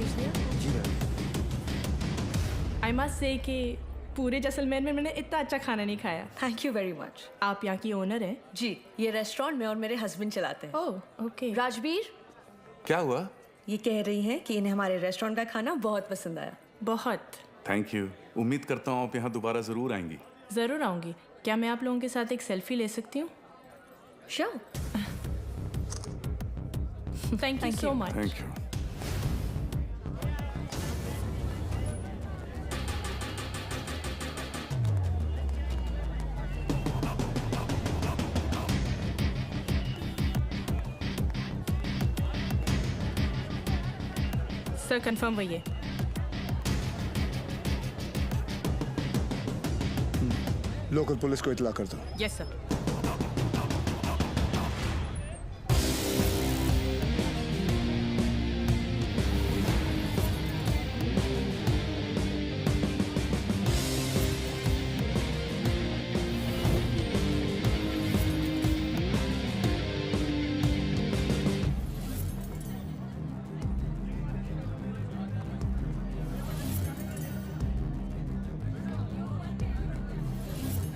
Use लिया? जी ma'am. I must say कि पूरे जैसलमेर में मैंने इतना अच्छा खाना नहीं खाया। Thank you very much. आप यहाँ की ओनर हैं? जी, ये रेस्टोरेंट में और मेरे हस्बैंड चलाते हैं। Oh okay. राजवीर, क्या हुआ? ये कह रही हैं कि इन्हें हमारे रेस्टोरेंट का खाना बहुत पसंद आया। बहुत। Thank you. उम्मीद करता हूँ आप यहाँ दोबारा ज़रूर आएंगी। ज़रूर आऊँगी। क्या मैं आप लोगों के साथ एक सेल्फी ले सकती हूँ? Sure. Thank you so much. Thank you. Sir confirm वही है। लोकल पुलिस को इतला कर दो। Yes sir.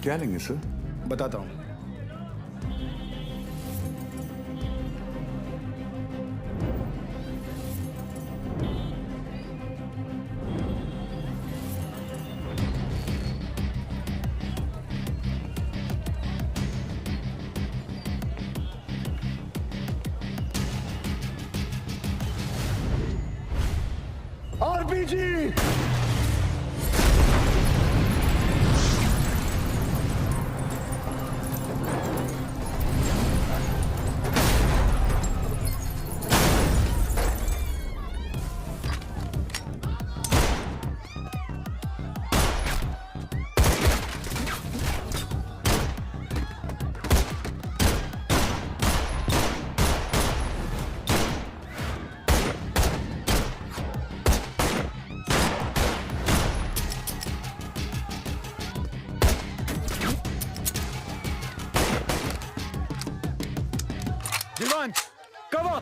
क्या लेंगे सर? बताता हूँ। आरपीजी। Divan, cover!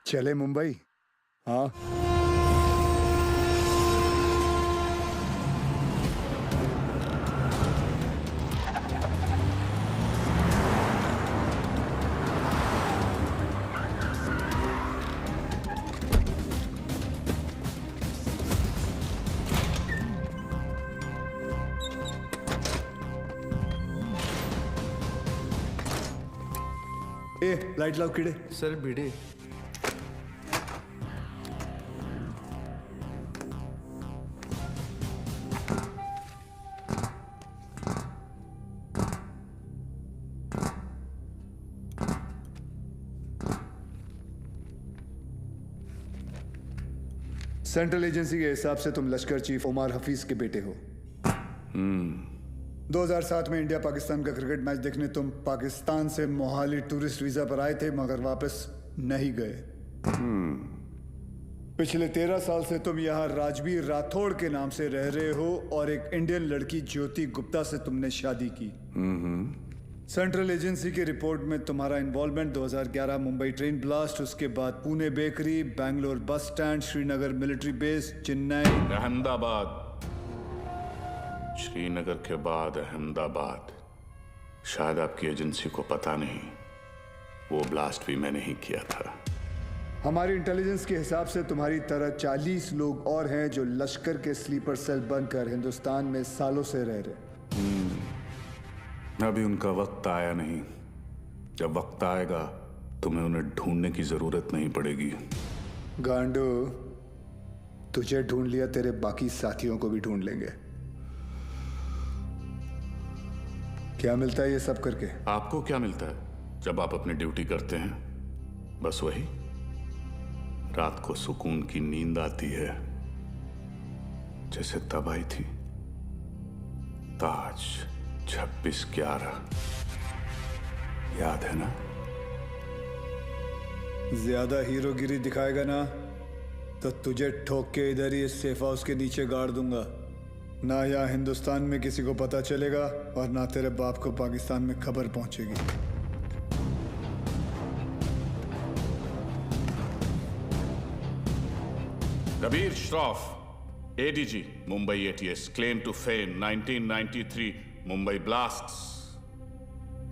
चले मुंबई। हाँ, ए लाइट लाओ कीड़े। सर भिड़े। सेंट्रल एजेंसी के हिसाब से तुम लश्कर चीफ उमर हफीज के बेटे हो। 2007 में इंडिया पाकिस्तान का क्रिकेट मैच देखने तुम पाकिस्तान से मोहाली टूरिस्ट वीजा पर आए थे, मगर वापस नहीं गए। पिछले 13 साल से तुम यहाँ राजवीर राठौड़ के नाम से रह रहे हो और एक इंडियन लड़की ज्योति गुप्ता से तुमने शादी की। सेंट्रल एजेंसी की रिपोर्ट में तुम्हारा इन्वॉल्वमेंट 2011 मुंबई ट्रेन ब्लास्ट, उसके बाद Pune bakery, Bangalore bus stand, Srinagar military base, Chennai, Ahmedabad. Srinagar के बाद अहमदाबाद। शायद आपकी एजेंसी को पता नहीं, वो ब्लास्ट भी मैंने ही किया था। हमारी इंटेलिजेंस के हिसाब से तुम्हारी तरह 40 लोग और हैं जो लश्कर के स्लीपर सेल बनकर हिंदुस्तान में सालों से रह रहे। अभी उनका वक्त आया नहीं। जब वक्त आएगा तुम्हें उन्हें ढूंढने की जरूरत नहीं पड़ेगी। गांडू, तुझे ढूंढ लिया, तेरे बाकी साथियों को भी ढूंढ लेंगे। क्या मिलता है ये सब करके? आपको क्या मिलता है जब आप अपनी ड्यूटी करते हैं? बस वही, रात को सुकून की नींद आती है, जैसे तब आई थी। ताज 26/11 याद है ना? ज्यादा हीरोगिरी दिखाएगा ना तो तुझे ठोक के इधर ही इस सेफ हाउस के नीचे गाड़ दूंगा। ना यहाँ हिंदुस्तान में किसी को पता चलेगा और ना तेरे बाप को पाकिस्तान में खबर पहुंचेगी। Kabir Shroff, ADG, Mumbai ATS, claim to fame 1993 Mumbai blasts.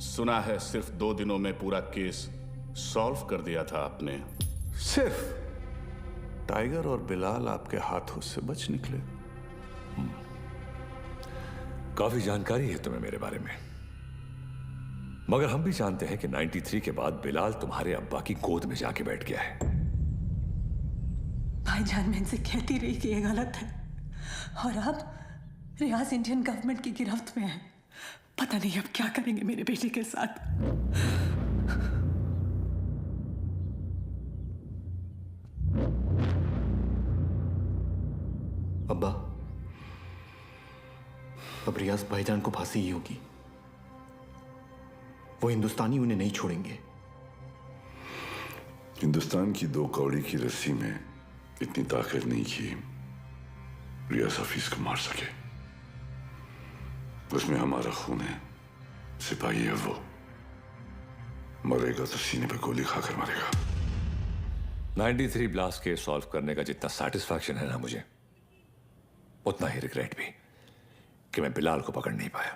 सुना है सिर्फ 2 दिनों में पूरा केस सॉल्व कर दिया था आपने। सिर्फ टाइगर और बिलाल आपके हाथों से बच निकले। काफी जानकारी है तुम्हें मेरे बारे में, मगर हम भी जानते हैं कि 93 के बाद बिलाल तुम्हारे अब्बा की गोद में जाके बैठ गया है। भाईजान मैं इनसे कहती रही कि ये गलत है, और अब रियाज इंडियन गवर्नमेंट की गिरफ्त में है। पता नहीं अब क्या करेंगे मेरे बेटे के साथ। अब्बा, अब रियाज भाईजान को फांसी ही होगी। वो हिंदुस्तानी उन्हें नहीं छोड़ेंगे। हिंदुस्तान की 2 कौड़ी की रस्सी में इतनी ताकत नहीं कि रियाज हफीज को मार सके। उसमें हमारा खून है, सिपाही है वो। मरेगा तो सीने पे गोली खाकर मरेगा। 93 ब्लास्ट केस सॉल्व करने का जितना सेटिस्फैक्शन है ना मुझे, उतना ही रिग्रेट भी कि मैं बिलाल को पकड़ नहीं पाया।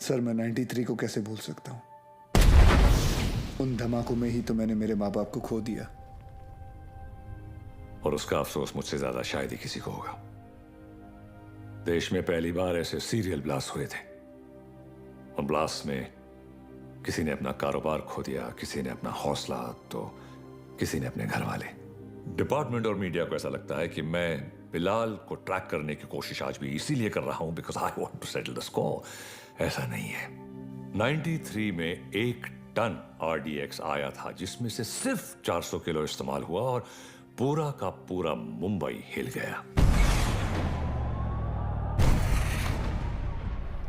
सर, मैं 93 को कैसे भूल सकता हूं? उन धमाकों में ही तो मैंने मेरे माँ बाप को खो दिया। और उसका अफसोस मुझसे ज्यादा शायद ही किसी को होगा। देश में पहली बार ऐसे सीरियल ब्लास्ट हुए थे, और ब्लास्ट में किसी ने अपना कारोबार खो दिया, किसी ने अपना हौसला, तो किसी ने अपने घर वाले। डिपार्टमेंट और मीडिया को ऐसा लगता है कि मैं बिलाल को ट्रैक करने की कोशिश आज भी इसीलिए कर रहा हूं because I want to settle the score. ऐसा नहीं है। 93 में 1 टन RDX आया था, जिसमें से सिर्फ 400 किलो इस्तेमाल हुआ और पूरा का पूरा मुंबई हिल गया।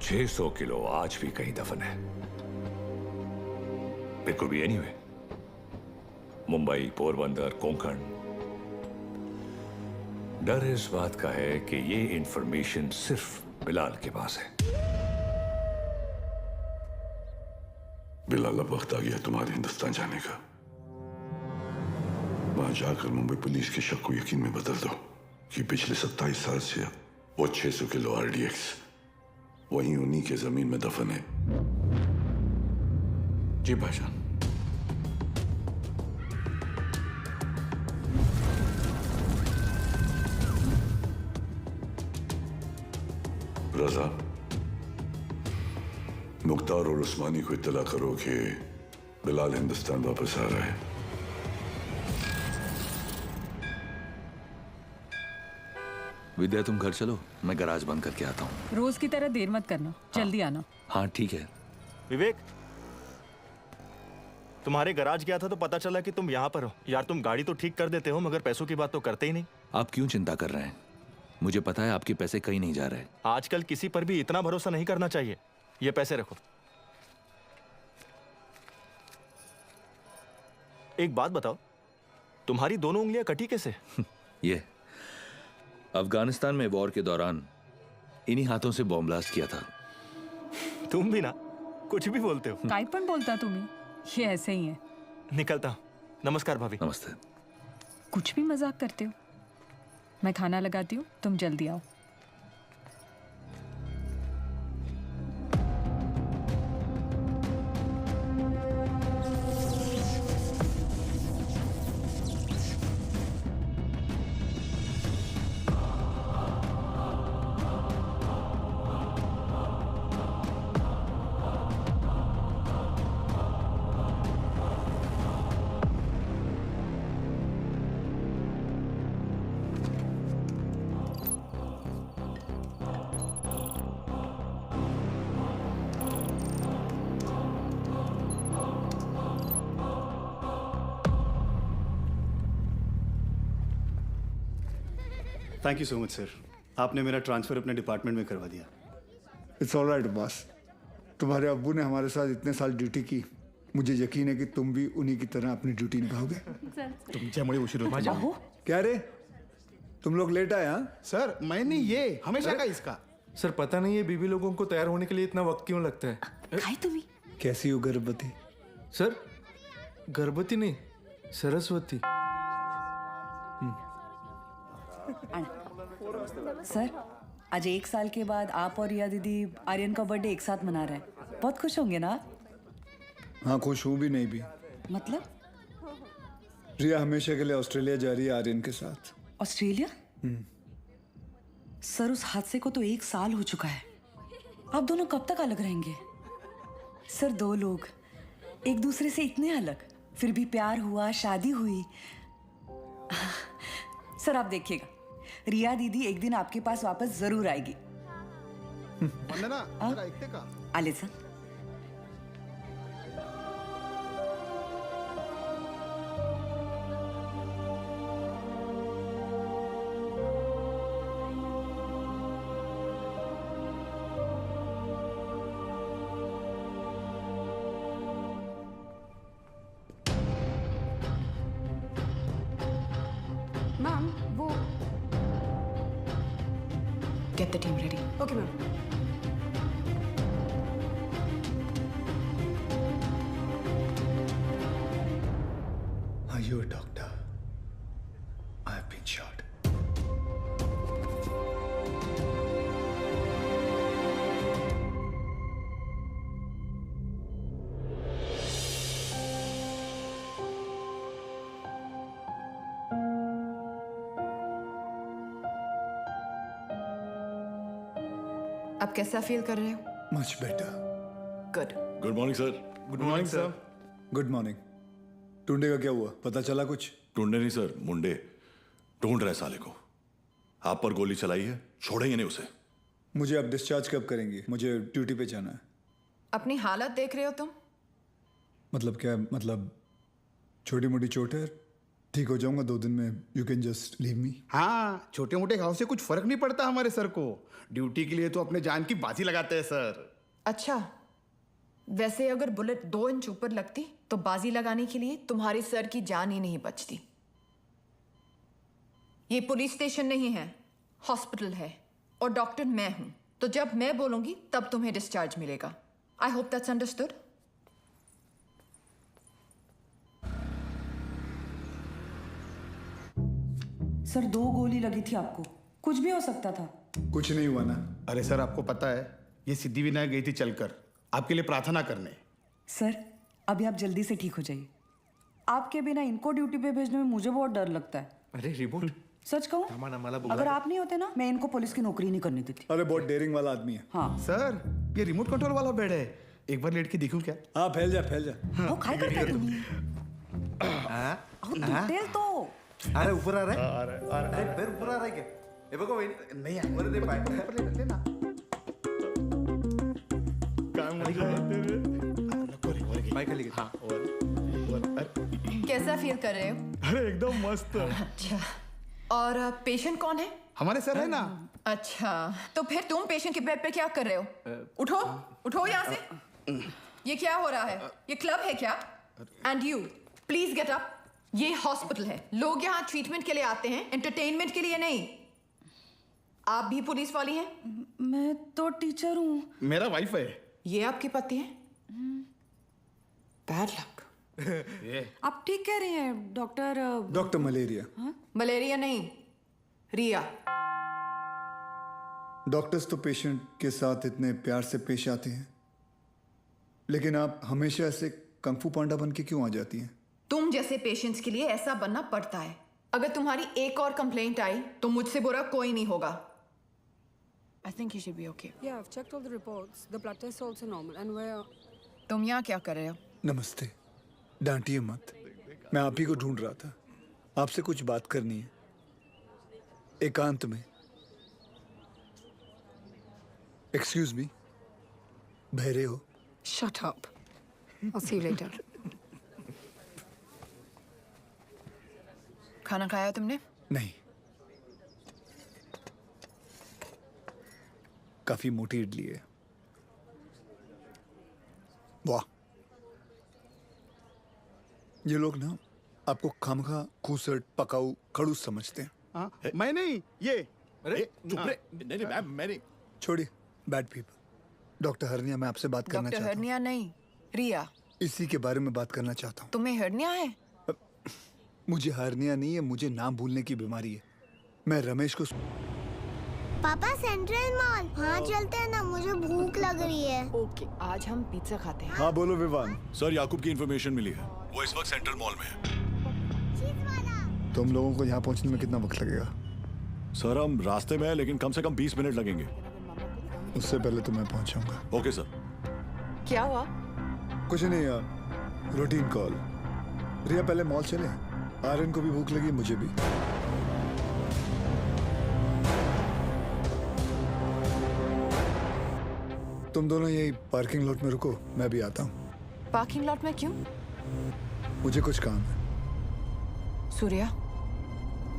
600 किलो आज भी कहीं दफन है। It could be anywhere. Mumbai, Porbandar, Konkan. डर इस बात का है कि ये इंफॉर्मेशन सिर्फ बिलाल के पास है। बिलाल, अब वक्त आ गया तुम्हारे हिंदुस्तान जाने का। वहां जाकर मुंबई पुलिस के शक को यकीन में बदल दो कि पिछले 27 साल से वो 600 किलो RDX वहीं उन्हीं के जमीन में दफन है। जी भाईजान। रजा, मुख्तार और उस्मानी को इत्तला करो कि बिलाल हिंदुस्तान वापस आ रहा है। विद्या, तुम घर चलो, मैं गैराज बंद करके आता हूँ। रोज की तरह देर मत करना, जल्दी आना। हाँ ठीक है। विवेक, तुम्हारे गैराज गया था तो पता चला कि तुम यहाँ पर हो। यार, तुम गाड़ी तो ठीक कर देते हो मगर पैसों की बात तो करते ही नहीं। आप क्यों चिंता कर रहे हैं? मुझे पता है आपके पैसे कहीं नहीं जा रहे। आजकल किसी पर भी इतना भरोसा नहीं करना चाहिए। ये पैसे रखो। एक बात बताओ, तुम्हारी दोनों उंगलियां कटी कैसे? ये अफगानिस्तान में वॉर के दौरान इन्हीं हाथों से बॉम्ब ब्लास्ट किया था। तुम भी ना कुछ भी बोलते हो। काय पण बोलता तुम्ही? ये ऐसे ही है। निकलता हूं। नमस्कार भाभी। नमस्ते। कुछ भी मजाक करते हो। मैं खाना लगाती हूँ, तुम जल्दी आओ। Thank you so much sir, आपने मेरा ट्रांसफ़र अपने डिपार्टमेंट में करवा दिया। It's all right boss. तुम्हारे अब्बू ने हमारे साथ इतने साल ड्यूटी की, मुझे यकीन है कि तुम भी उन्हीं की तरह अपनी ड्यूटी निभाओगे। तुमच्यामुळे उशीर होतो। क्या रे, तुम लोग लेट आए? हाँ सर, मैं नहीं, ये हमेशा का इसका। सर पता नहीं है बीबी लोगों को तैयार होने के लिए इतना वक्त क्यों लगता है। कैसी हो गर्भवती? सर गर्भवती नहीं, सरस्वती। सर, आज 1 साल के बाद आप और रिया दीदी आर्यन का बर्थडे एक साथ मना रहे हैं। बहुत खुश होंगे ना? हाँ, खुश हूँ भी नहीं भी। मतलब? रिया हमेशा के लिए ऑस्ट्रेलिया जा रही है आर्यन के साथ। ऑस्ट्रेलिया? सर, उस हादसे को तो 1 साल हो चुका है। आप दोनों कब तक अलग रहेंगे? सर, 2 लोग एक दूसरे से इतने अलग, फिर भी प्यार हुआ, शादी हुई। सर, आप देखिएगा, रिया दीदी एक दिन आपके पास वापस जरूर आएगी। आले सर। मैम, वो Get the team ready. Okay ma'am. Are you a doctor? I have been shot. अब कैसा फील कर रहे हो? Much better. Good. Good morning sir. Good morning sir. Good morning. टुंडे का क्या हुआ, पता चला कुछ? ढूंढे नहीं सर, मुंडे ढूंढ रहे साले को। आप पर गोली चलाई है, छोड़ेंगे नहीं उसे। मुझे अब डिस्चार्ज कब करेंगे? मुझे ड्यूटी पे जाना है। अपनी हालत देख रहे हो तुम? मतलब क्या? मतलब छोटी मोटी चोट है, ठीक हो जाऊंगा 2 दिन में। You can just leave me. हाँ, छोटे मोटे घाव से कुछ फर्क नहीं पड़ता हमारे सर को। ड्यूटी के लिए तो अपने जान की बाजी लगाते हैं सर। अच्छा, वैसे अगर बुलेट 2 इंच ऊपर लगती तो बाजी लगाने के लिए तुम्हारे सर की जान ही नहीं बचती। ये पुलिस स्टेशन नहीं है, हॉस्पिटल है और डॉक्टर मैं हूं, तो जब मैं बोलूंगी तब तुम्हें डिस्चार्ज मिलेगा। I hope that's understood. Sir 2 गोली लगी थी आपको, कुछ भी हो सकता था। कुछ नहीं हुआ ना। अरे सर आपको पता है ये सिद्धि विनायक गई थी चलकर आपके लिए प्रार्थना करने। सर अभी आप जल्दी से ठीक हो जाइए। आपके बिना इनको ड्यूटी पे भेजने में मुझे बहुत डर लगता है। अरे रिमोट सच कहूँ, अगर आप नहीं होते ना, मैं इनको पुलिस की नौकरी नहीं करने देती। अरे बहुत डेयरिंग वाला आदमी है। हाँ सर ये रिमोट कंट्रोल वाला बेड है, एक बार लेट के देखूं क्या? हाँ फैल जा। वो काय करता है तुम्ही? डिटेल तो अरे ऊपर आ रहा है, अरे पैर ऊपर आ रहा है क्या? ये बघो वहिनी, नहीं वर दे पाय. ले ना पाय खाली घे. हाँ कैसा फील कर रहे हो? अरे एकदम मस्त। अच्छा, और पेशेंट कौन है? हमारे सर है ना। अच्छा, तो फिर तुम पेशेंट के बेड पे क्या कर रहे हो? उठो उठो यहाँ से। ये क्या हो रहा है? ये क्लब है क्या? And you please get up. ये हॉस्पिटल है, लोग यहाँ ट्रीटमेंट के लिए आते हैं, एंटरटेनमेंट के लिए नहीं। आप भी पुलिस वाली हैं? मैं तो टीचर हूँ। मेरा वाइफ है। ये आपके पति हैं? Bad luck. आप ठीक कह रही हैं डॉक्टर? Doctor malaria. मलेरिया नहीं, रिया। डॉक्टर्स तो पेशेंट के साथ इतने प्यार से पेश आते हैं, लेकिन आप हमेशा ऐसे कंफू पांडा बन के क्यों आ जाती हैं? तुम जैसे पेशेंट्स के लिए ऐसा बनना पड़ता है। अगर तुम्हारी एक और कंप्लेंट आई तो मुझसे बुरा कोई नहीं होगा। I think you should be okay. Yeah, I've checked all the reports. The blood test is also normal. And where? तुम यहाँ क्या कर रहे हो? नमस्ते, डांटिए मत। मैं आप ही को ढूंढ रहा था। आपसे कुछ बात करनी है, एकांत में। एक्सक्यूज मी, बहरे हो? Shut up. I'll see you later. खाना खाया तुमने? नहीं, काफी मोटी इडली है। वाह, ये लोग ना आपको खामखा खूसट पकाऊ खड़ूस समझते हैं। हाँ, मैं नहीं, ये। अरे चुप रे। नहीं मैम, मैं नहीं। छोड़िए, बैड पीपल। डॉक्टर हरनिया, मैं आपसे बात करना डॉक्टर चाहता हूँ। हरनिया नहीं, रिया। इसी के बारे में बात करना चाहता हूँ। तुम्हें हरनिया है? मुझे हरनिया नहीं है, मुझे नाम भूलने की बीमारी है। मैं रमेश को पापा सेंट्रल मॉल वहाँ चलते हैं ना, मुझे भूख लग रही है। ओके, आज हम पिज्जा खाते हैं। हाँ बोलो विवान। सर, याकूब की इंफॉर्मेशन मिली है, वो इस वक्त सेंट्रल मॉल में है। तुम लोगों को यहाँ पहुँचने में कितना वक्त लगेगा? सर हम रास्ते में हैं, लेकिन कम से कम 20 मिनट लगेंगे। उससे पहले तो मैं पहुँचाऊंगा। Okay sir. क्या हुआ? कुछ नहीं यार, रूटीन कॉल। रिया पहले मॉल चले, आर्यन को भी भूख लगी, मुझे भी। तुम दोनों यही पार्किंग लॉट में रुको, मैं भी आता हूँ। पार्किंग लॉट में क्यों? मुझे कुछ काम है। Surya,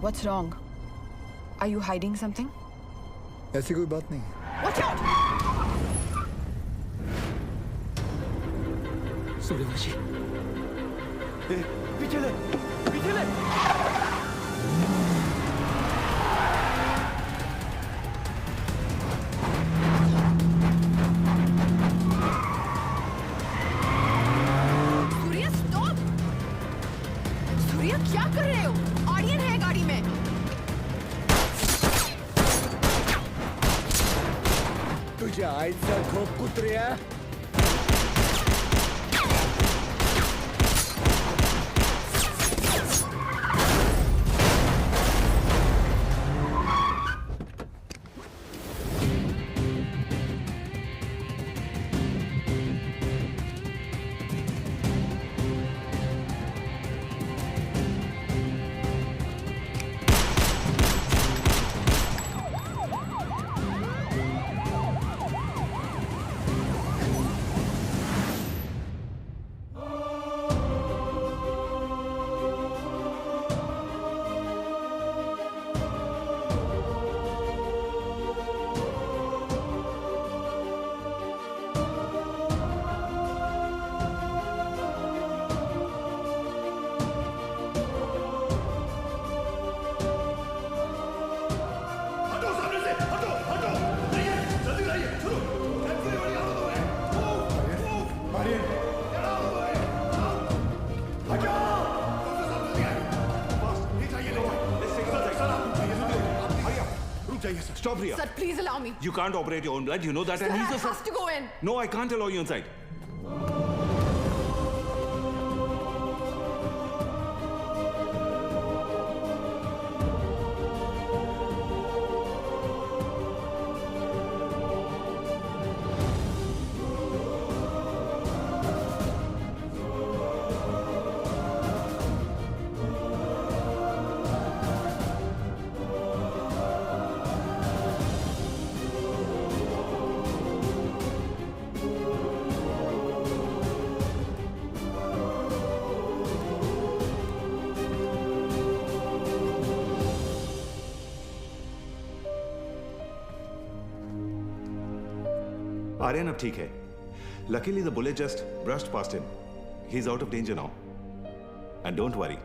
what's wrong? Are you hiding something? ऐसी कोई बात नहीं है। Watch out! सूर्यवंशी, पीछे ले, पीछे ले। सूर्या स्टॉप! सूर्या क्या कर रहे हो? ऑडियन है गाड़ी में। तुझे आईचा झोप कुत्र्या। Stop, Ria. Sir, please allow me. You can't operate your own blood. You know that. Sir, and I he's a have to go in. No, I can't allow you inside. Aryan अब ठीक है. Luckily the bullet just brushed past him. He's out of danger now. And don't worry,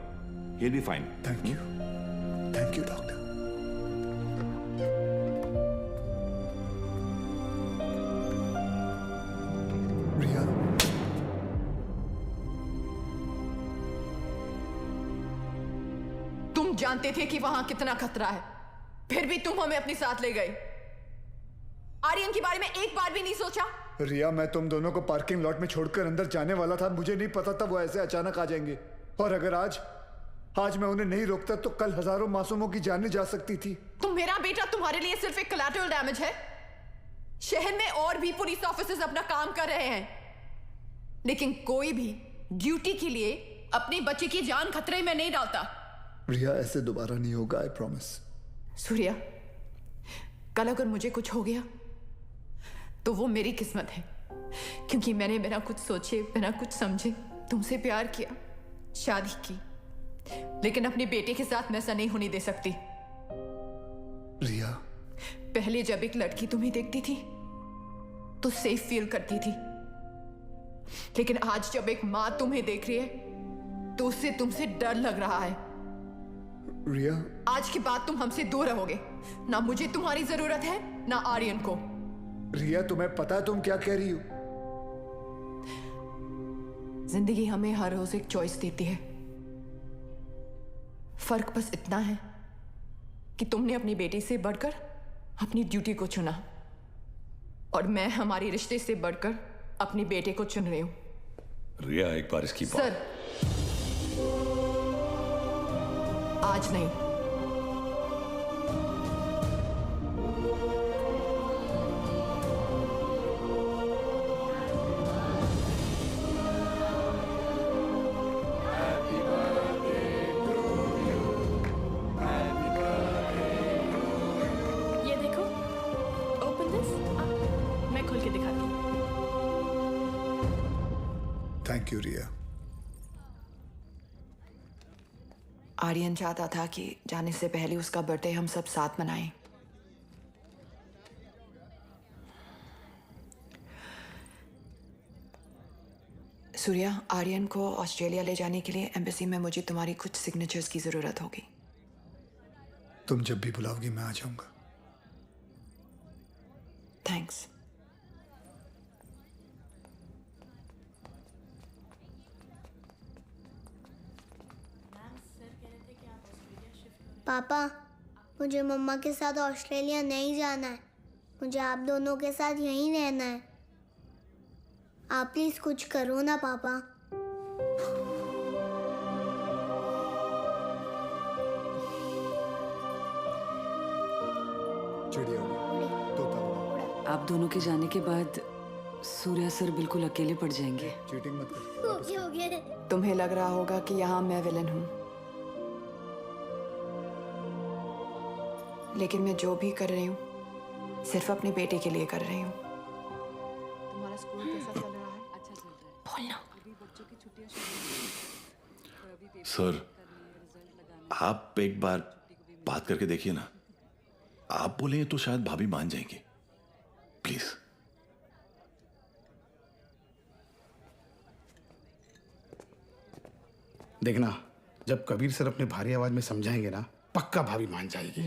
he'll be fine. Thank you. Thank you, doctor. Ria. तुम जानते थे कि वहां कितना खतरा है, फिर भी तुम हमें अपने साथ ले गए. आर्यन के बारे में एक बार भी नहीं सोचा? रिया, मैं तुम दोनों को पार्किंग लॉट में छोड़कर अंदर जाने वाला था. मुझे नहीं पता था वो ऐसे अचानक आ जाएंगे. और अगर आज मैं उन्हें नहीं रोकता तो कल हजारों मासूमों की जानें जा सकती थी. तो मेरा बेटा तुम्हारे लिए सिर्फ एक कोलैटरल डैमेज है. शहर में और भी पुलिस ऑफिसर्स अपना काम कर रहे हैं, लेकिन कोई भी ड्यूटी के लिए अपने बच्चे की जान खतरे में नहीं डालता. रिया, ऐसे दोबारा नहीं होगा, आई प्रॉमिस. सूर्या, कल अगर मुझे कुछ हो गया तो वो मेरी किस्मत है, क्योंकि मैंने बिना कुछ सोचे, बिना कुछ समझे तुमसे प्यार किया, शादी की. लेकिन अपने बेटे के साथ मैं ऐसा नहीं होने दे सकती. रिया, पहले जब एक लड़की तुम्हें देखती थी तो सेफ फील करती थी, लेकिन आज जब एक माँ तुम्हें देख रही है तो उससे तुमसे डर लग रहा है. रिया, आज के बाद तुम हमसे दूर रहोगे. ना मुझे तुम्हारी जरूरत है, ना आर्यन को. रिया, तुम्हें पता है तुम क्या कह रही हो? जिंदगी हमें हर रोज एक चॉइस देती है. फर्क बस इतना है कि तुमने अपनी बेटी से बढ़कर अपनी ड्यूटी को चुना, और मैं हमारे रिश्ते से बढ़कर अपने बेटे को चुन रही हूं. रिया, एक बार इसकी बात. सर, आज नहीं. ये देखो, ओपन दिस. मैं खोल के दिखाती हूँ. थैंक यू रिया. आर्यन चाहता था कि जाने से पहले उसका बर्थडे हम सब साथ मनाएं. सूर्या, आर्यन को ऑस्ट्रेलिया ले जाने के लिए एम्बेसी में मुझे तुम्हारी कुछ सिग्नेचर्स की जरूरत होगी. तुम जब भी बुलाओगी मैं आ जाऊंगा. थैंक्स. पापा, मुझे मम्मा के साथ ऑस्ट्रेलिया नहीं जाना है. मुझे आप दोनों के साथ यहीं रहना है. आप प्लीज कुछ करो ना पापा. आप दोनों के जाने के बाद सूर्या सर बिल्कुल अकेले पड़ जाएंगे. चीटिंग मत कर. हो गया. तुम्हें लग रहा होगा कि यहाँ मैं विलन हूँ, लेकिन मैं जो भी कर रही हूँ सिर्फ अपने बेटे के लिए कर रही हूँ. तुम्हारा स्कूल कैसा चल रहा है? अच्छा चल रहा है. बोलना. सर, आप एक बार बात करके देखिए ना. आप बोलेंगे तो शायद भाभी मान जाएंगी. प्लीज. देखना, जब कबीर सर अपने भारी आवाज में समझाएंगे ना, पक्का भाभी मान जाएगी.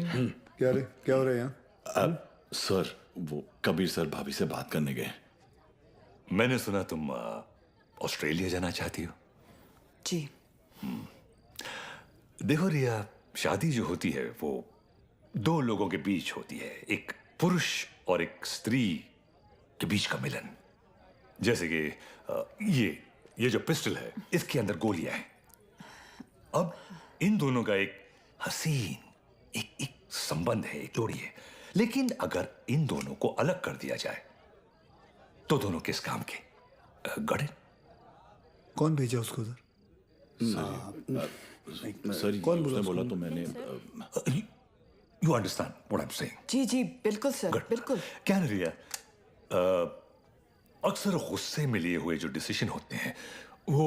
क्या रे, क्या हो रहा है यहाँ? सर, वो कबीर सर भाभी से बात करने गए. मैंने सुना तुम ऑस्ट्रेलिया जाना चाहती हो. जी. देखो रिया, शादी जो होती है वो दो लोगों के बीच होती है, एक पुरुष और एक स्त्री के बीच का मिलन। जैसे कि ये जो पिस्टल है, इसके अंदर गोलियां हैं। अब इन दोनों का एक हसीन एक संबंध है, एक जोड़ी है। लेकिन अगर इन दोनों को अलग कर दिया जाए तो दोनों किस काम के? गड़े। कौन भेजा उसको उधर? सर कौन बोला तो मैंने you understand what I am saying? जी जी बिल्कुल सर, बिल्कुल। क्या रिया, अक्सर गुस्से में लिए हुए जो डिसीजन होते हैं वो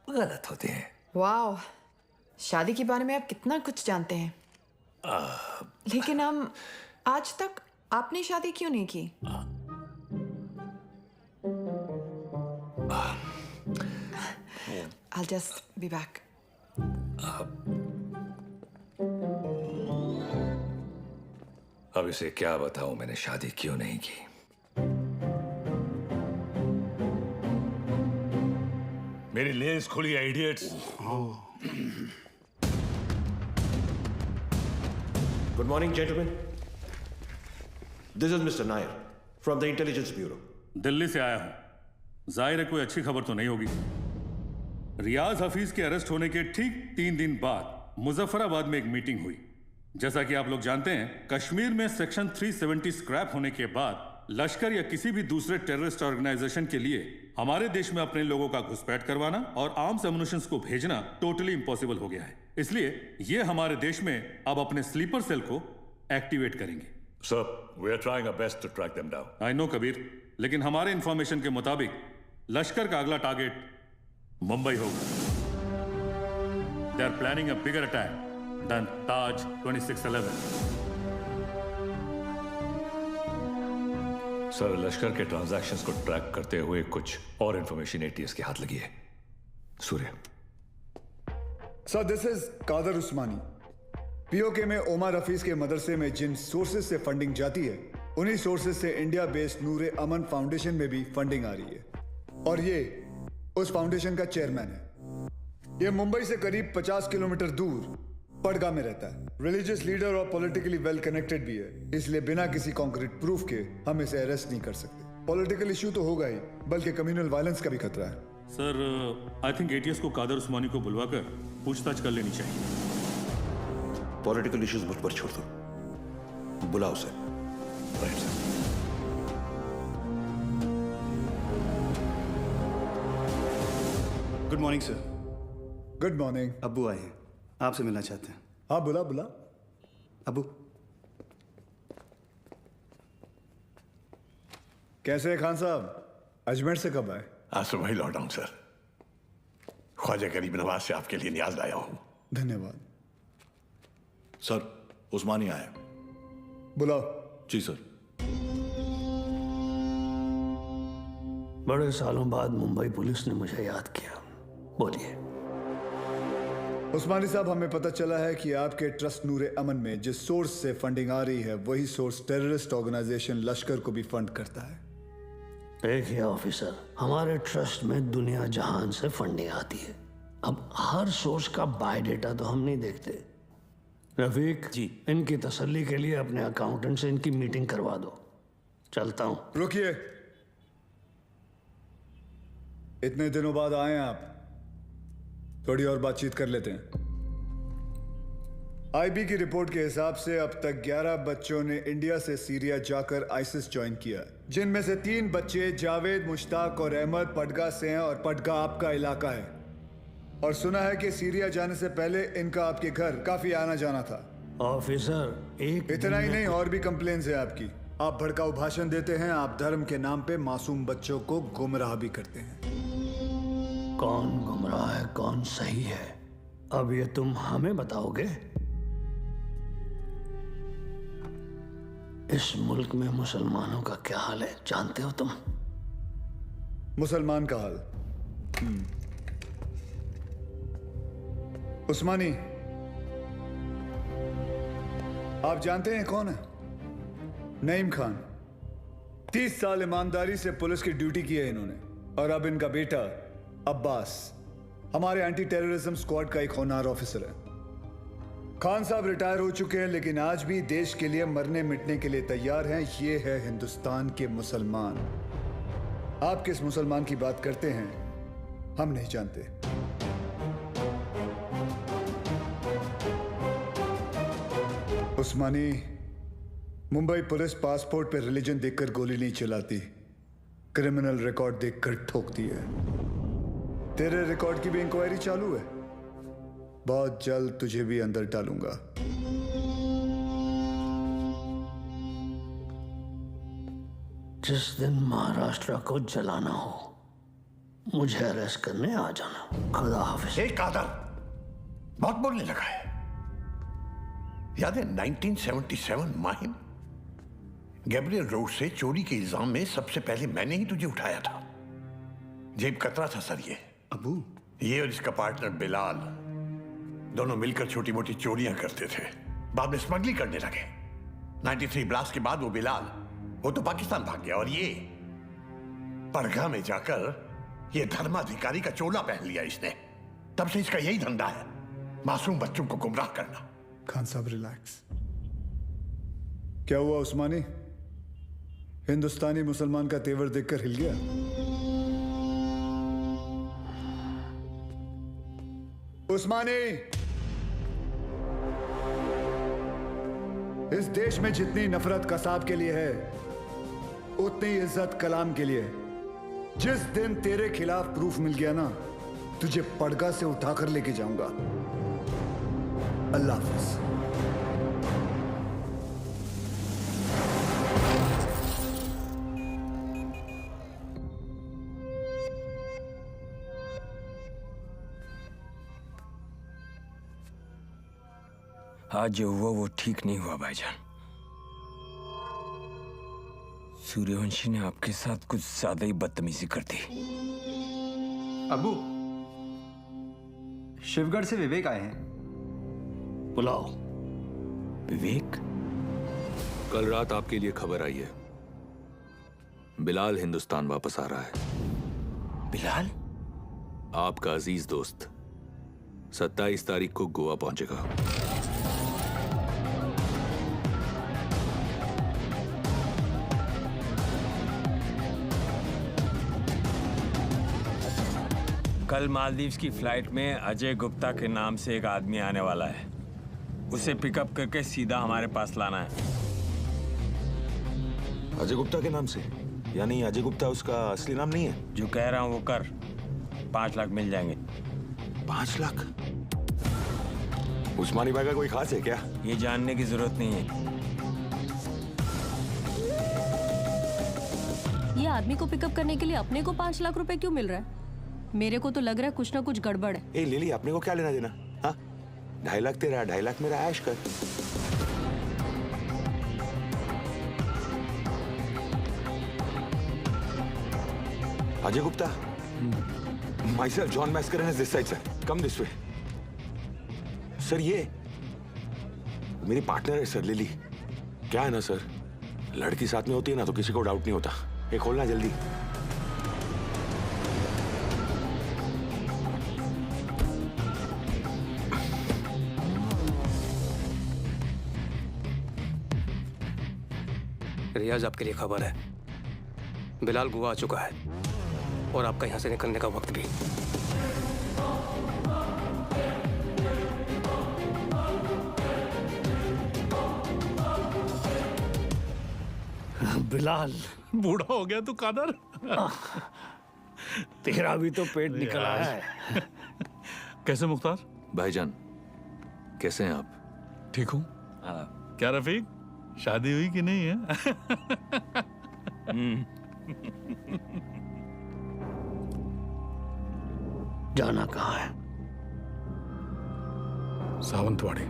गलत होते हैं। वाओ, शादी के बारे में आप कितना कुछ जानते हैं। लेकिन हम आज तक आपने शादी क्यों नहीं की? I'll just be back. अब इसे क्या बताऊं मैंने शादी क्यों नहीं की। मेरी लेस खुली है, idiots. Good morning, gentlemen. This is Mr. Nair from the Intelligence Bureau. Delhi से आया हूं। जाहिर है कोई अच्छी खबर तो नहीं होगी। रियाज हफीज के अरेस्ट होने के ठीक 3 दिन बाद मुजफ्फराबाद में एक मीटिंग हुई। जैसा कि आप लोग जानते हैं, कश्मीर में सेक्शन 370 स्क्रैप होने के बाद लश्कर या किसी भी दूसरे टेररिस्ट ऑर्गेनाइजेशन के लिए हमारे देश में अपने लोगों का घुसपैठ करवाना और आर्म्स एमुनिशंस को भेजना टोटली इम्पॉसिबल हो गया है। इसलिए ये हमारे देश में अब अपने स्लीपर सेल को एक्टिवेट करेंगे। Sir, we are trying our best to track them down. I know Kabir, लेकिन हमारे इंफॉर्मेशन के मुताबिक लश्कर का अगला टारगेट मुंबई होगा। They are planning a bigger attack than Taj 2611। Sir, Lashkar के ट्रांजैक्शंस को ट्रैक करते हुए कुछ और इंफॉर्मेशन एटीएस के हाथ लगी है। Surya. Sir, this is Kadar Usmani. PoK में ओमर हफीज के मदरसे में जिन सोर्सेज से फंडिंग जाती है, उन्हीं सोर्सेज से इंडिया बेस्ड नूरे अमन फाउंडेशन में भी फंडिंग आ रही है और ये उस फाउंडेशन का चेयरमैन है। ये मुंबई से करीब 50 किलोमीटर दूर पड़गा में रहता है। रिलीजियस लीडर और पॉलिटिकली वेल कनेक्टेड भी है, इसलिए बिना किसी कॉन्क्रीट प्रूफ के हम इसे अरेस्ट नहीं कर सकते। पॉलिटिकल इशू तो होगा ही, बल्कि कम्युनल वायलेंस का भी खतरा है। सर, आई थिंक एटीएस को कादर उस्मानी को बुलवाकर पूछताछ कर लेनी चाहिए। पॉलिटिकल इश्यूज मुझ पर छोड़ दो, बुलाओ sir. Right sir. Good morning sir. Good morning. अब्बू आए हैं, आपसे मिलना चाहते हैं। हाँ, बुला बुला। अब्बू कैसे हैं खान साहब? अजमेर से कब आए? आज सुबह ही लौटा हूं सर। ख्वाजा गरीब नवाज से आपके लिए न्याज लाया हूं। धन्यवाद। सर, उस्मानी आए। बुलाओ। जी सर। बड़े सालों बाद मुंबई पुलिस ने मुझे याद किया। बोलिए। उस्मानी साहब, हमें पता चला है कि आपके ट्रस्ट नूरे अमन में जिस सोर्स से फंडिंग आ रही है, वही सोर्स टेररिस्ट ऑर्गेनाइजेशन लश्कर को भी फंड करता है। देखिए ऑफिसर, हमारे ट्रस्ट में दुनिया जहान से फंडिंग आती है। अब हर सोर्स का बायोडेटा तो हम नहीं देखते। रफीक जी, इनकी तसल्ली के लिए अपने अकाउंटेंट से इनकी मीटिंग करवा दो। चलता हूं। रुकिए, इतने दिनों बाद आए हैं आप, थोड़ी और बातचीत कर लेते हैं। आईबी की रिपोर्ट के हिसाब से अब तक 11 बच्चों ने इंडिया से सीरिया जाकर आईसिस ज्वाइन किया, जिनमें से 3 बच्चे जावेद, मुश्ताक और अहमद पडगा से हैं और पडगा आपका इलाका है। और सुना है कि सीरिया जाने से पहले इनका आपके घर काफी आना जाना था। ऑफिसर, एक इतना ही नहीं, और भी कंप्लेन्स है आपकी। आप भड़काऊ भाषण देते हैं, आप धर्म के नाम पे मासूम बच्चों को गुमराह भी करते हैं। कौन गुमराह है, कौन सही है, अब ये तुम हमें बताओगे? इस मुल्क में मुसलमानों का क्या हाल है जानते हो तुम? मुसलमान का हाल? उस्मानी, आप जानते हैं कौन है? नईम खान। 30 साल ईमानदारी से पुलिस की ड्यूटी की है इन्होंने, और अब इनका बेटा अब्बास हमारे एंटी टेररिज्म स्क्वाड का एक होनहार ऑफिसर है। खान साहब रिटायर हो चुके हैं, लेकिन आज भी देश के लिए मरने मिटने के लिए तैयार हैं। ये है हिंदुस्तान के मुसलमान। आप किस मुसलमान की बात करते हैं हम नहीं जानते। उस्मानी, मुंबई पुलिस पासपोर्ट पे रिलीजन देखकर गोली नहीं चलाती, क्रिमिनल रिकॉर्ड देखकर ठोकती है। तेरे रिकॉर्ड की भी इंक्वायरी चालू है। बहुत जल्द तुझे भी अंदर डालूंगा। जिस दिन महाराष्ट्र को जलाना हो मुझे अरेस्ट करने आ जाना। खुदा हाफिज। एक कादर बहुत बोलने लगा है। याद है 1977 माहिम, गैब्रियल रोड से चोरी के इल्जाम में सबसे पहले मैंने ही तुझे उठाया था। जेब कतरा था सर ये। अबू, ये और इसका पार्टनर बिलाल दोनों मिलकर छोटी मोटी चोरियां करते थे, बाद में स्मगलिंग करने लगे। 93 ब्लास्ट के बाद वो बिलाल वो तो पाकिस्तान भाग गया और ये परगा में जाकर ये धर्माधिकारी का चोला पहन लिया इसने। तब से इसका यही धंधा है, मासूम बच्चों को गुमराह करना। खान साहब रिलैक्स। क्या हुआ उस्मानी? हिंदुस्तानी मुसलमान का तेवर देखकर हिल गया? उस्मानी, इस देश में जितनी नफरत कसाब के लिए है उतनी इज्जत कलाम के लिए। जिस दिन तेरे खिलाफ प्रूफ मिल गया ना, तुझे पड़गा से उठाकर लेके जाऊंगा। अल्लाह हाफिज। आज जो हुआ वो ठीक नहीं हुआ भाईजान। सूर्यवंशी ने आपके साथ कुछ ज्यादा ही बदतमीजी कर दी। अबू, शिवगढ़ से विवेक आए हैं। बुलाओ। विवेक? कल रात आपके लिए खबर आई है, बिलाल हिंदुस्तान वापस आ रहा है। बिलाल? आपका अजीज दोस्त 27 तारीख को गोवा पहुंचेगा। कल मालदीव्स की फ्लाइट में अजय गुप्ता के नाम से एक आदमी आने वाला है। उसे पिकअप करके सीधा हमारे पास लाना है। अजय गुप्ता के नाम से? यानी अजय गुप्ता उसका असली नाम नहीं है? जो कह रहा हूं वो कर। 5 लाख मिल जाएंगे। 5 लाख? उस्मानी भाई का कोई खास है क्या? ये जानने की जरूरत नहीं है। ये आदमी को पिकअप करने के लिए अपने को 5 लाख रुपए क्यों मिल रहा है? मेरे को तो लग रहा है कुछ ना कुछ गड़बड़ है। ए लिली, अपने को क्या लेना देना? हाँ, 2.5 लाख तेरा, 2.5 लाख मेरा, ऐश कर। Ajay Gupta, myself John Mascarenhas this side, sir. Come this way. Sir ये मेरी पार्टनर है सर, लिली। क्या है ना सर, लड़की साथ में होती है ना तो किसी को डाउट नहीं होता। ये खोलना जल्दी। रियाज, आपके लिए खबर है। बिलाल गोवा आ चुका है और आपका यहां से निकलने का वक्त भी। बिलाल, बूढ़ा हो गया तू कादर। तेरा भी तो पेट निकला है। कैसे मुख्तार भाईजान, कैसे हैं आप? ठीक हूँ। क्या रफीक, शादी हुई कि नहीं है? जाना कहाँ है? सावंतवाड़ी।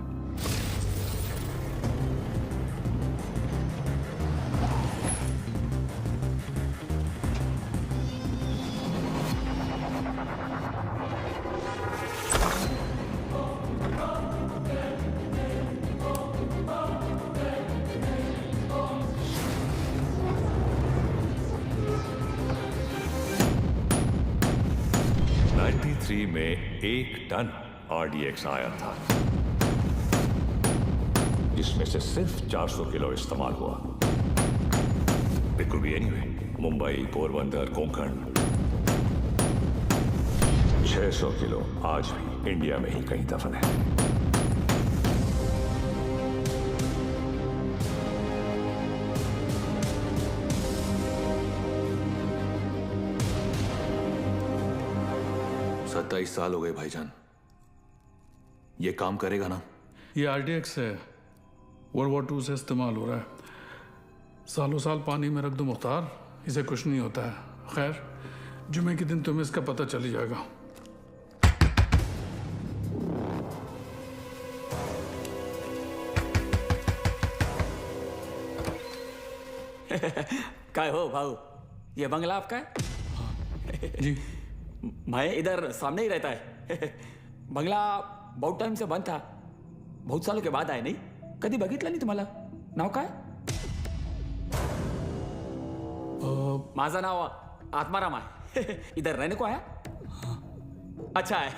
में 1 टन RDX आया था। जिसमें से सिर्फ 400 किलो इस्तेमाल हुआ। It could be anyway, Mumbai, Porbandar, Konkan. 600 kilo आज भी इंडिया में ही कहीं दफन है। सत्ताईस साल हो गए भाईजान। ये काम करेगा ना? ये RDX है, वर्ल्ड वॉर 2 से इस्तेमाल हो रहा है। सालों साल पानी में रख दो मुख्तार, इसे कुछ नहीं होता है। खैर, जुमे के दिन तुम्हें इसका पता चल ही जाएगा। काय हो भाऊ, ये बंगला आपका है? जी। मैं इधर सामने ही रहता है। बंगला बहुत टाइम से बंद था, बहुत सालों के बाद आए। नहीं कधी बघितलं नाही तुम्हाला? नाव काय? माझं नाव आत्माराम आहे। इधर रहने को आया? अच्छा है।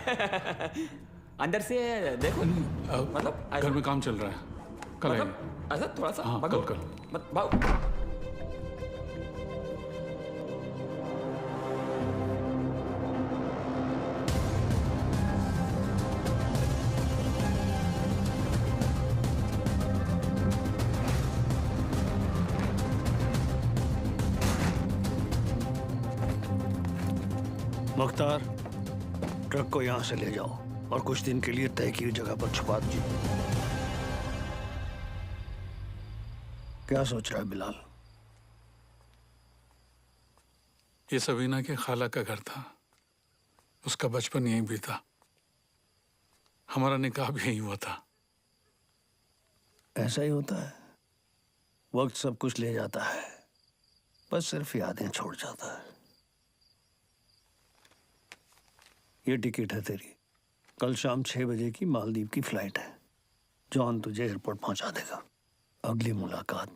अंदर से देखो। मतलब घर में काम चल रहा है, कल आएंगे। मतलब ऐसा थोड़ा सा हाँ, भागो। कल। मत भागो। मुख्तार, ट्रक को यहां से ले जाओ और कुछ दिन के लिए तय की जगह पर छुपा दीजिए। क्या सोच रहा है बिलाल? ये सबीना के खाला का घर था, उसका बचपन यहीं बीता, हमारा निकाह भी यहीं हुआ था। ऐसा ही होता है, वक्त सब कुछ ले जाता है, बस सिर्फ यादें छोड़ जाता है। ये टिकट है तेरी, कल शाम 6 बजे की मालदीव की फ्लाइट है। जॉन तुझे एयरपोर्ट पहुंचा देगा। अगली मुलाकात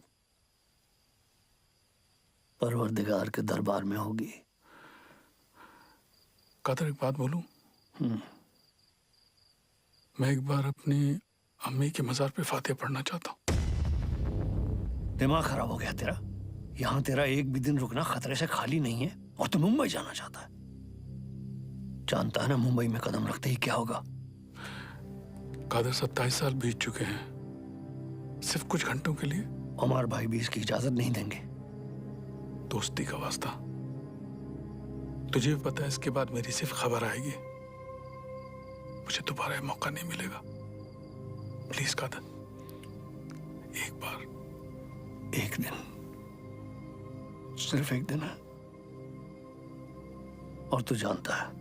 परवरदिगार के दरबार में होगी। कादर, एक बात बोलूं? मैं एक बार अपनी अम्मी के मजार पे फातिहा पढ़ना चाहता हूं। दिमाग खराब हो गया तेरा? यहां तेरा एक भी दिन रुकना खतरे से खाली नहीं है और तू मुंबई जाना चाहता है। जानता है ना मुंबई में कदम रखते ही क्या होगा? कादर, 27 साल बीत चुके हैं, सिर्फ कुछ घंटों के लिए। उमर भाई भी इसकी इजाजत नहीं देंगे। दोस्ती का वास्ता, तुझे भी पता है इसके बाद मेरी सिर्फ खबर आएगी, मुझे दोबारा मौका नहीं मिलेगा। प्लीज कादर, एक बार, एक दिन, सिर्फ एक दिन है। और तू जानता है,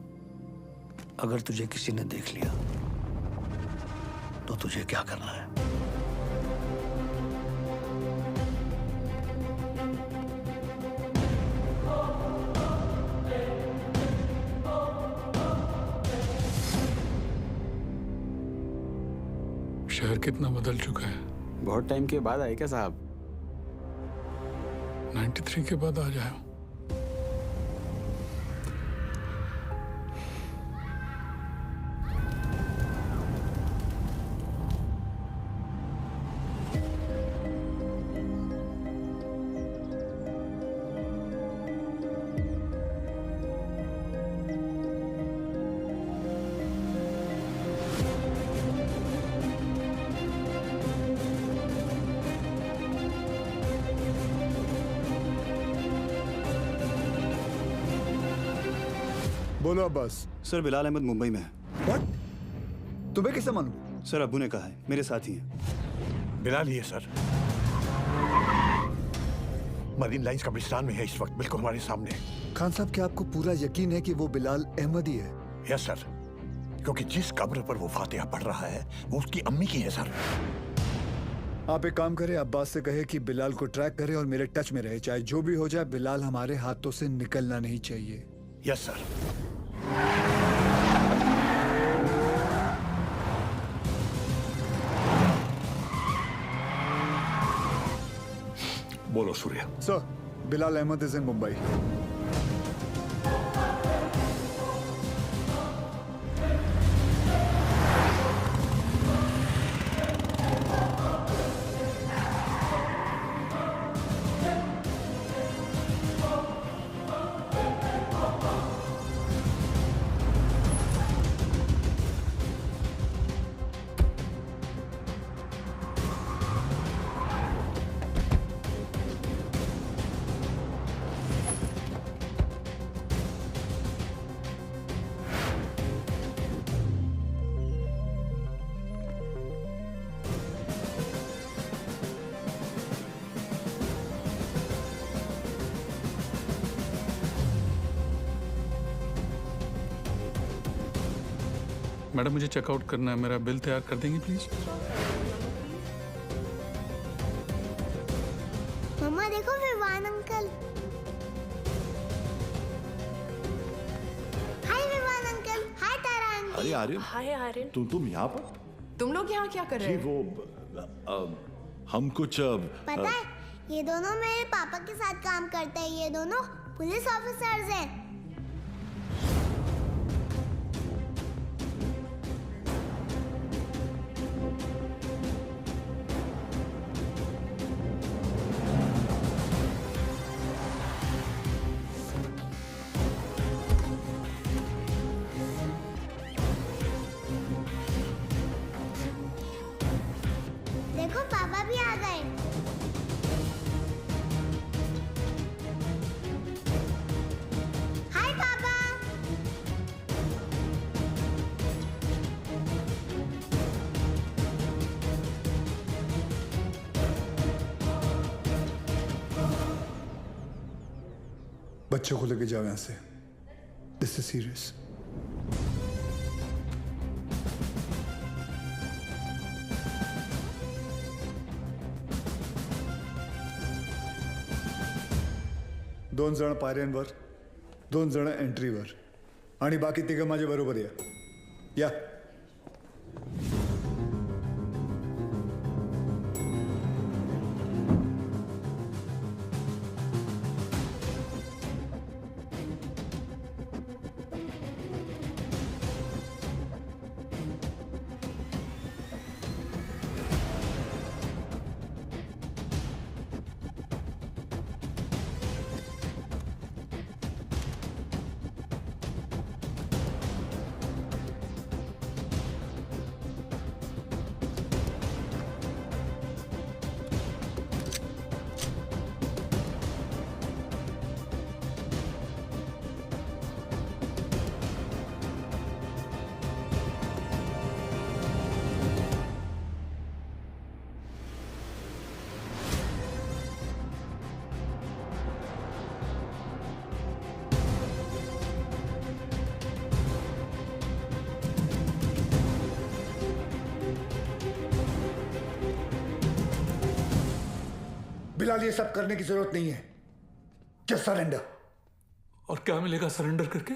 अगर तुझे किसी ने देख लिया तो तुझे क्या करना है? शहर कितना बदल चुका है। बहुत टाइम के बाद आए क्या साहब? 93 के बाद आ जाए। बोलो अब्बास। सर, बिलाल अहमद मुंबई में है। व्हाट? तुम्हें कैसे मालूम? सर, अब्बू ने कहा है, मेरे साथ ही हैं। बिलाल ही है सर, मरीन लाइंस कब्रिस्तान में है इस वक्त, बिल्कुल हमारे सामने। खान साहब, क्या आपको पूरा यकीन है कि वो बिलाल अहमद ही है? यस सर, क्योंकि जिस कब्र पर वो फातिहा पढ़ रहा है वो उसकी अम्मी की है सर। आप एक काम करें, अब्बास से कहे कि बिलाल को ट्रैक करे और मेरे टच में रहे। चाहे जो भी हो जाए, बिलाल हमारे हाथों से निकलना नहीं चाहिए। Yes sir. बोलो Surya. Sir, Bilal Ahmed is in Mumbai. Madam मुझे चेकआउट करना है, मेरा बिल तैयार कर देंगी प्लीज? मम्मा देखो विवान अंकल। हाय विवान अंकल। हाय तारा आंटी। अरे आर्यन, हाय आर्यन। तुम यहाँ पर? तुम लोग यहाँ क्या कर रहे जी हो? वो हम कुछ पता है ये दोनों मेरे पापा के साथ काम करते हैं। ये दोनों पुलिस ऑफिसर्स हैं। देखो पापा भी आ गए। हाय पापा। बच्चों को लेके जाओ यहाँ से। This is serious. दोन जण पायऱ्यांवर, दोन जण एंट्रीवर आणि बाकी तिघं माझ्या बरोबर या। बिलाल ये सब करने की जरूरत नहीं है। Just surrender. और क्या मिलेगा सरेंडर करके?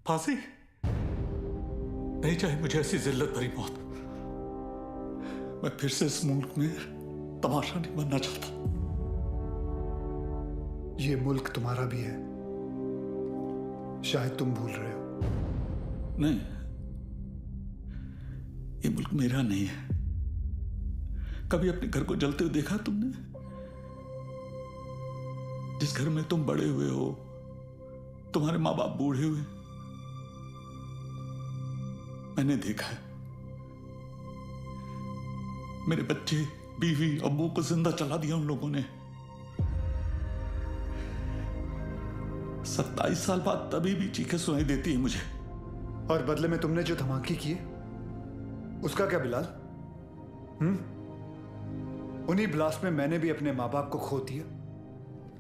फांसी? नहीं चाहिए मुझे ऐसी जिल्लत भरी मौत। मैं फिर से इस मुल्क में तमाशा नहीं बनना चाहता। ये मुल्क तुम्हारा भी है, शायद तुम भूल रहे हो। नहीं, ये मुल्क मेरा नहीं है। कभी अपने घर को जलते हुए देखा तुमने? जिस घर में तुम बड़े हुए हो, तुम्हारे माँ बाप बूढ़े हुए, मैंने देखा है। मेरे बच्चे, बीवी, अब्बू को जिंदा चला दिया उन लोगों ने। 27 साल बाद तभी भी चीखें सुनाई देती है मुझे। और बदले में तुमने जो धमाके किए, उसका क्या बिलाल? उन्हीं ब्लास्ट में मैंने भी अपने माँ बाप को खो दिया।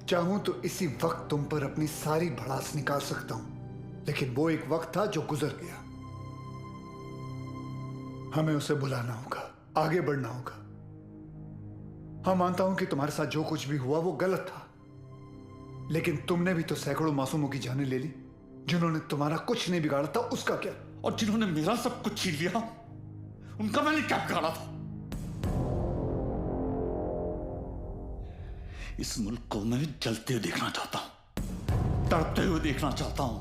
चाहूं तो इसी वक्त तुम पर अपनी सारी भड़ास निकाल सकता हूं, लेकिन वो एक वक्त था जो गुजर गया। हमें उसे भुलाना होगा, आगे बढ़ना होगा। हाँ, मानता हूं कि तुम्हारे साथ जो कुछ भी हुआ वो गलत था, लेकिन तुमने भी तो सैकड़ों मासूमों की जानें ले ली। जिन्होंने तुम्हारा कुछ नहीं बिगाड़ा था, उसका क्या? और जिन्होंने मेरा सब कुछ छीन लिया, उनका मैंने क्या बिगाड़ा था? इस मुल्क को मैं जलते हुए देखना चाहता हूं, तड़पते हुए देखना चाहता हूं,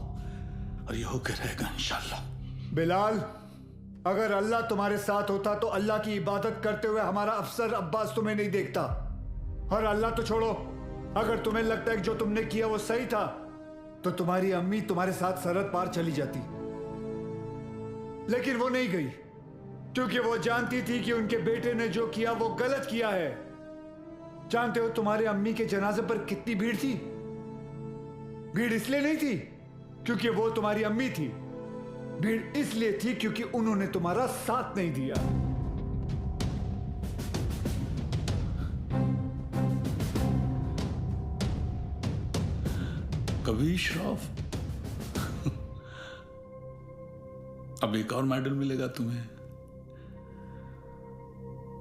और ये होकर रहेगा इंशाल्लाह। बिलाल, अगर अल्लाह तुम्हारे साथ होता तो अल्लाह की इबादत करते हुए हमारा अफसर अब्बास तुम्हें नहीं देखता। और अल्लाह तो छोड़ो, अगर तुम्हें लगता है कि जो तुमने किया वो सही था, तो तुम्हारी अम्मी तुम्हारे साथ सरहद पार चली जाती। लेकिन वो नहीं गई, क्योंकि वो जानती थी कि उनके बेटे ने जो किया वो गलत किया है। जानते हो तुम्हारे अम्मी के जनाजे पर कितनी भीड़ थी? भीड़ इसलिए नहीं थी क्योंकि वो तुम्हारी अम्मी थी, भीड़ इसलिए थी क्योंकि उन्होंने तुम्हारा साथ नहीं दिया। कभी श्राफ अब एक और मेडल मिलेगा तुम्हें।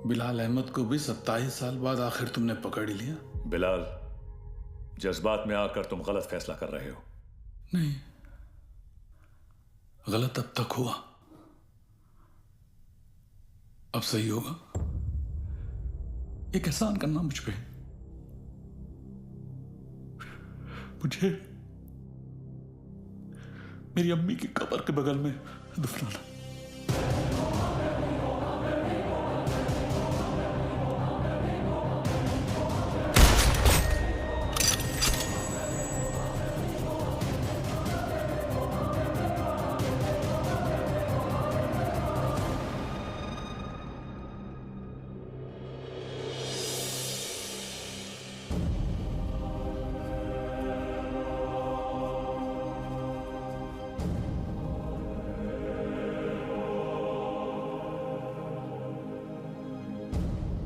बिलाल अहमद को भी 27 साल बाद आखिर तुमने पकड़ लिया। बिलाल, जज्बात में आकर तुम गलत फैसला कर रहे हो। नहीं, गलत अब तक हुआ, अब सही होगा। एक एहसान करना मुझ पे, मुझे मेरी अम्मी की कब्र के बगल में दफनाना।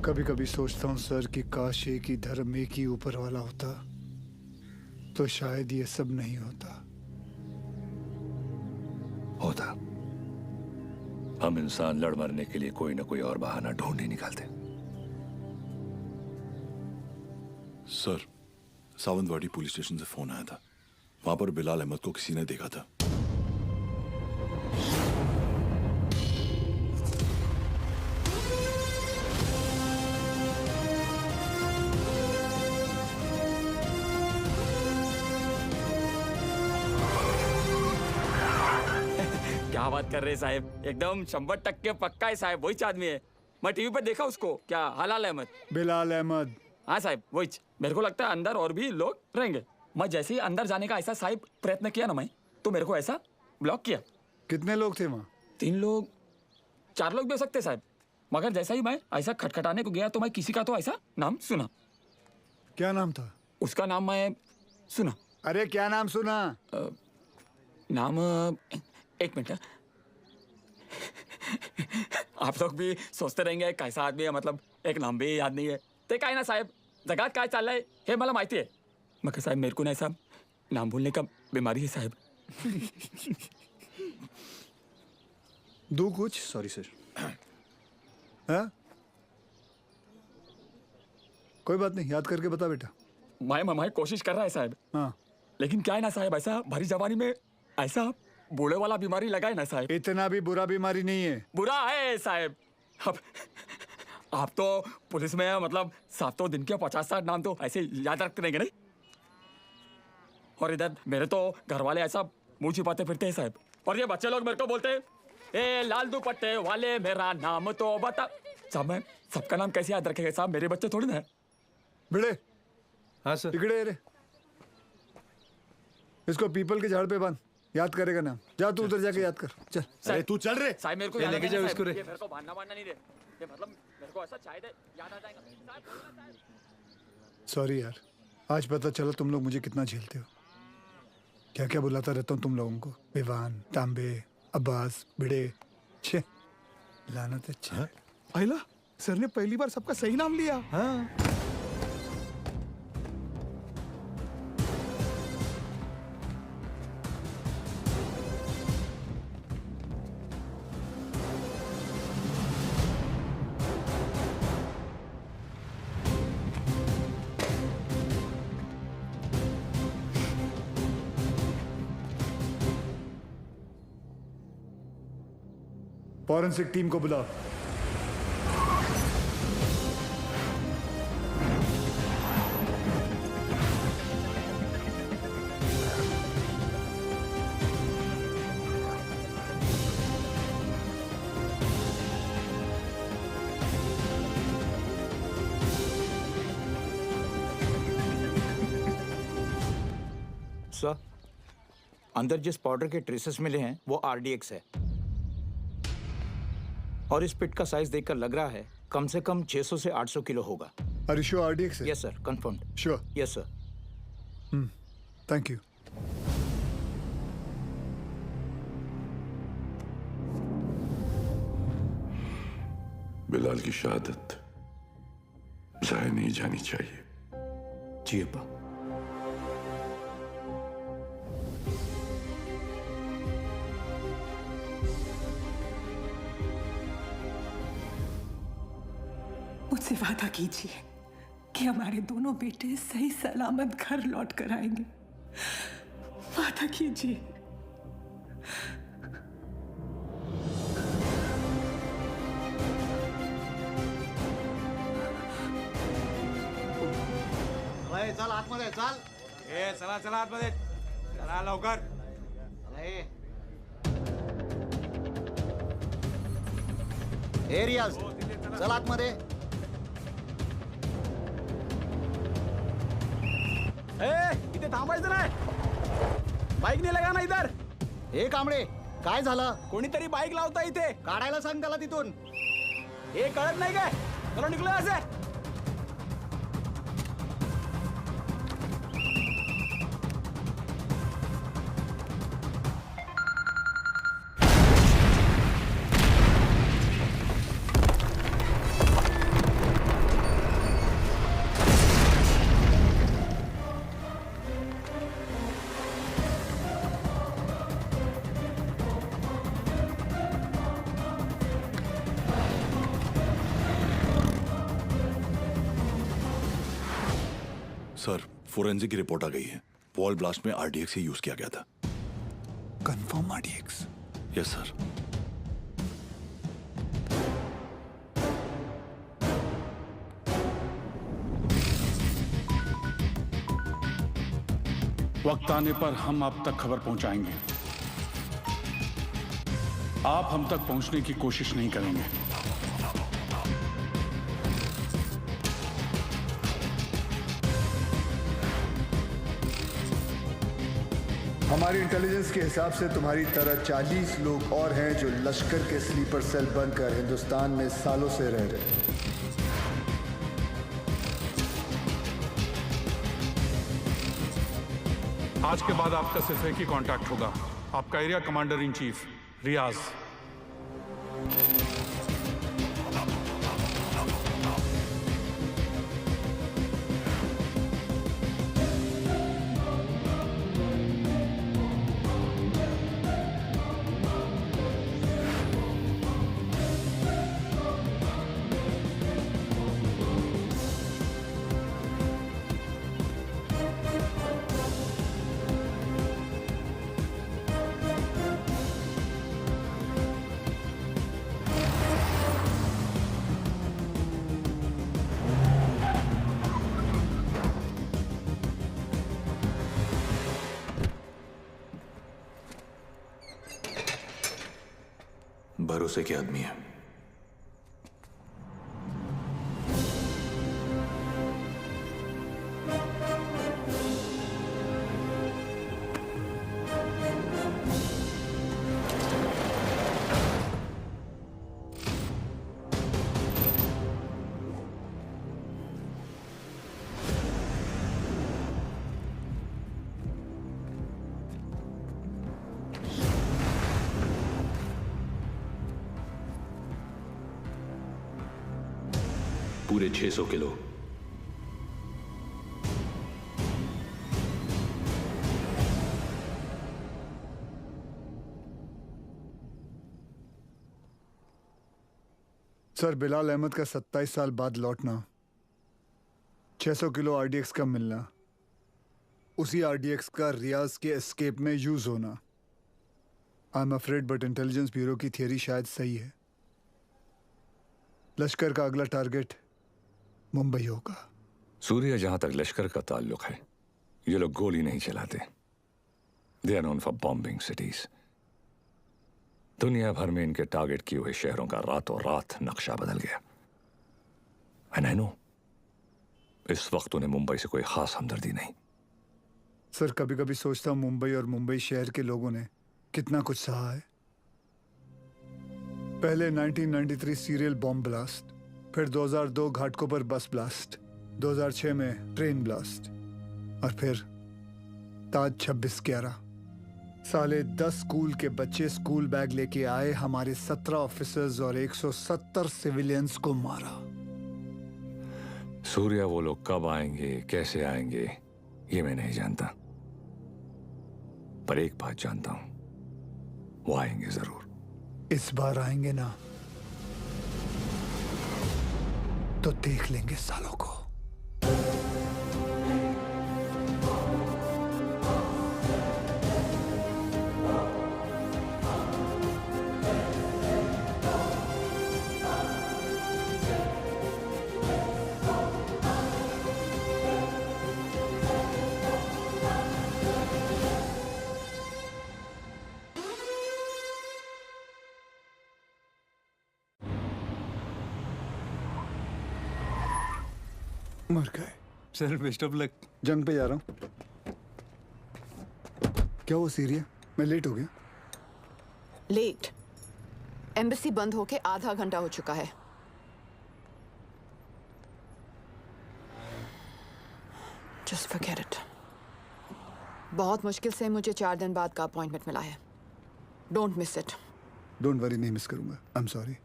कभी कभी सोचता हूँ सर कि काश एक ही धर्म, एक ही ऊपर वाला होता तो शायद ये सब नहीं होता। होता। हम इंसान लड़ मरने के लिए कोई ना कोई और बहाना ढूंढ ही निकालते। सर, सावंतवाड़ी पुलिस स्टेशन से फोन आया था। वहां पर बिलाल अहमद को किसी ने देखा था। क्या बात कर रहे साहब, एकदम 100% पक्का है साहब, वही आदमी है। मैं टीवी पर देखा उसको। क्या हलाल अहमद? बिलाल अहमद। हाँ साहब, वही। मेरे को लगता है अंदर और भी लोग रहेंगे। मैं जैसे ही अंदर जाने का ऐसा साहब प्रयत्न किया ना मैं, तो मेरे को ऐसा ब्लॉक किया। कितने लोग थे वहाँ? 3 लोग, 4 लोग भी हो सकते साहब। मगर जैसा ही मैं ऐसा खटखटाने को गया तो मैं किसी का तो ऐसा नाम सुना। क्या नाम था उसका? नाम मैं सुना। अरे क्या नाम सुना? नाम, एक मिनट। आप लोग भी सोचते रहेंगे कैसा आदमी है, मतलब एक नाम भी याद नहीं है। ते काय ना साहब, जगात काय चाललंय हे मला माहिती है। मगर साहब मेरे को ना ऐसा नाम भूलने का बीमारी है साहब। दो कुछ। Sorry sir. हाँ, कोई बात नहीं, याद करके बता बेटा। मैं कोशिश कर रहा है साहब। हाँ, लेकिन क्या है ना साहब, ऐसा भरी जवानी में ऐसा बूढ़े वाला बीमारी लगा है ना साहब। इतना भी बुरा बीमारी नहीं है। बुरा है साहब। अब आप तो पुलिस में मतलब 7 दिन के 50-60 नाम तो ऐसे याद रखते रहेंगे नहीं। और इधर मेरे तो घर वाले ऐसा मुंह छिपाते फिरते हैं साहब। और ये बच्चे लोग मेरे को बोलते हैं, ए लाल दुपट्टे वाले मेरा नाम तो बता। साहब मैं सबका नाम कैसे याद रखेगा साहब, मेरे बच्चे थोड़ी ना है। भिड़े। हाँ सर। टिकड़े रे, इसको पीपल के झाड़ पे बांध, याद करेगा नाम। जा तू उधर जाके याद कर, चल। अरे तू चल रे। साहब मेरे को लेके जाओ इसको रे। ये मेरे को बांधना नहीं दे। ये मतलब मेरे को ऐसा शायद याद आ जाएगा। सॉरी यार, आज पता चला तुम लोग मुझे कितना झेलते हो। क्या क्या बुलाता रहता हूँ तुम लोगों को, विवान, तांबे, अब्बास, भिड़े। छे लानत है। छे अहिला, सर ने पहली बार सबका सही नाम लिया। हाँ। फॉरेंसिक टीम को बुलाओ। सर, अंदर जिस पाउडर के ट्रेसेस मिले हैं वो आरडीएक्स है। और इस पिट का साइज देखकर लग रहा है कम से कम 600 से 800 किलो होगा। Are you sure RDX है? Yes sir, confirmed. Sure? Yes sir. Thank you. Bilal की शहादत जाया नहीं जानी चाहिए। जी अब्बा। मुझसे वादा कीजिए कि हमारे दोनों बेटे सही सलामत घर लौट कर आएंगे। वादा कीजिए। चल आतमध्ये चल. चला चला आतमध्ये चला लवकर. रियाज चल आतमध्ये. इथे थांबायचं नाही. बाईक नाही लगा ना इधर. हे कांबळे काय झालं? कोणीतरी बाईक लावता इथे. काढायला सांग त्याला तिथून. हे कळत नाही काय? चलो निघलो असे. सर, फोरेंसिक की रिपोर्ट आ गई है. वॉल ब्लास्ट में आरडीएक्स ही यूज किया गया था. Confirm RDX? Yes sir. वक्त आने पर हम आप तक खबर पहुंचाएंगे. आप हम तक पहुंचने की कोशिश नहीं करेंगे. हमारी इंटेलिजेंस के हिसाब से तुम्हारी तरह 40 लोग और हैं जो लश्कर के स्लीपर सेल बनकर हिंदुस्तान में सालों से रह रहे हैं. आज के बाद आपका सिर्फ एक ही कांटेक्ट होगा, आपका एरिया कमांडर इन चीफ रियाज. भरोसे के आदमी है. पूरे 600 किलो. सर, बिलाल अहमद का 27 साल बाद लौटना, 600 किलो आरडीएक्स का मिलना, उसी आरडीएक्स का रियाज के एस्केप में यूज होना. I am afraid but intelligence bureau की थियरी शायद सही है. लश्कर का अगला टारगेट मुंबई होगा. सूर्या, जहां तक लश्कर का ताल्लुक है, ये लोग गोली नहीं चलाते. They are known for bombing cities. दुनिया भर में इनके टारगेट किए हुए शहरों का रातों रात नक्शा बदल गया. एंड आई नो, इस वक्त उन्हें मुंबई से कोई खास हमदर्दी नहीं. सर, कभी कभी सोचता हूं मुंबई और मुंबई शहर के लोगों ने कितना कुछ सहा है. पहले 1993 सीरियल बॉम्ब ब्लास्ट, फिर 2002 घाटकों पर बस ब्लास्ट, 2006 में ट्रेन ब्लास्ट, और फिर ताज 26/11. साले 10 स्कूल के बच्चे स्कूल बैग लेके आए, हमारे 17 ऑफिसर्स और 170 सिविलियंस को मारा. सूर्या, वो लोग कब आएंगे, कैसे आएंगे, ये मैं नहीं जानता. पर एक बात जानता हूं, वो आएंगे जरूर. इस बार आएंगे ना. तो देख लेंगे सालों को। मर गए। Sir best of luck. जंग पे जा रहा हूँ। क्या वो सीरिया? मैं लेट हो गया। लेट? एम्बेसी बंद होके आधा घंटा हो चुका है। Just forget it. बहुत मुश्किल से मुझे 4 दिन बाद का अपॉइंटमेंट मिला है। Don't miss it. Don't worry, नहीं मिस करूंगा। I am sorry.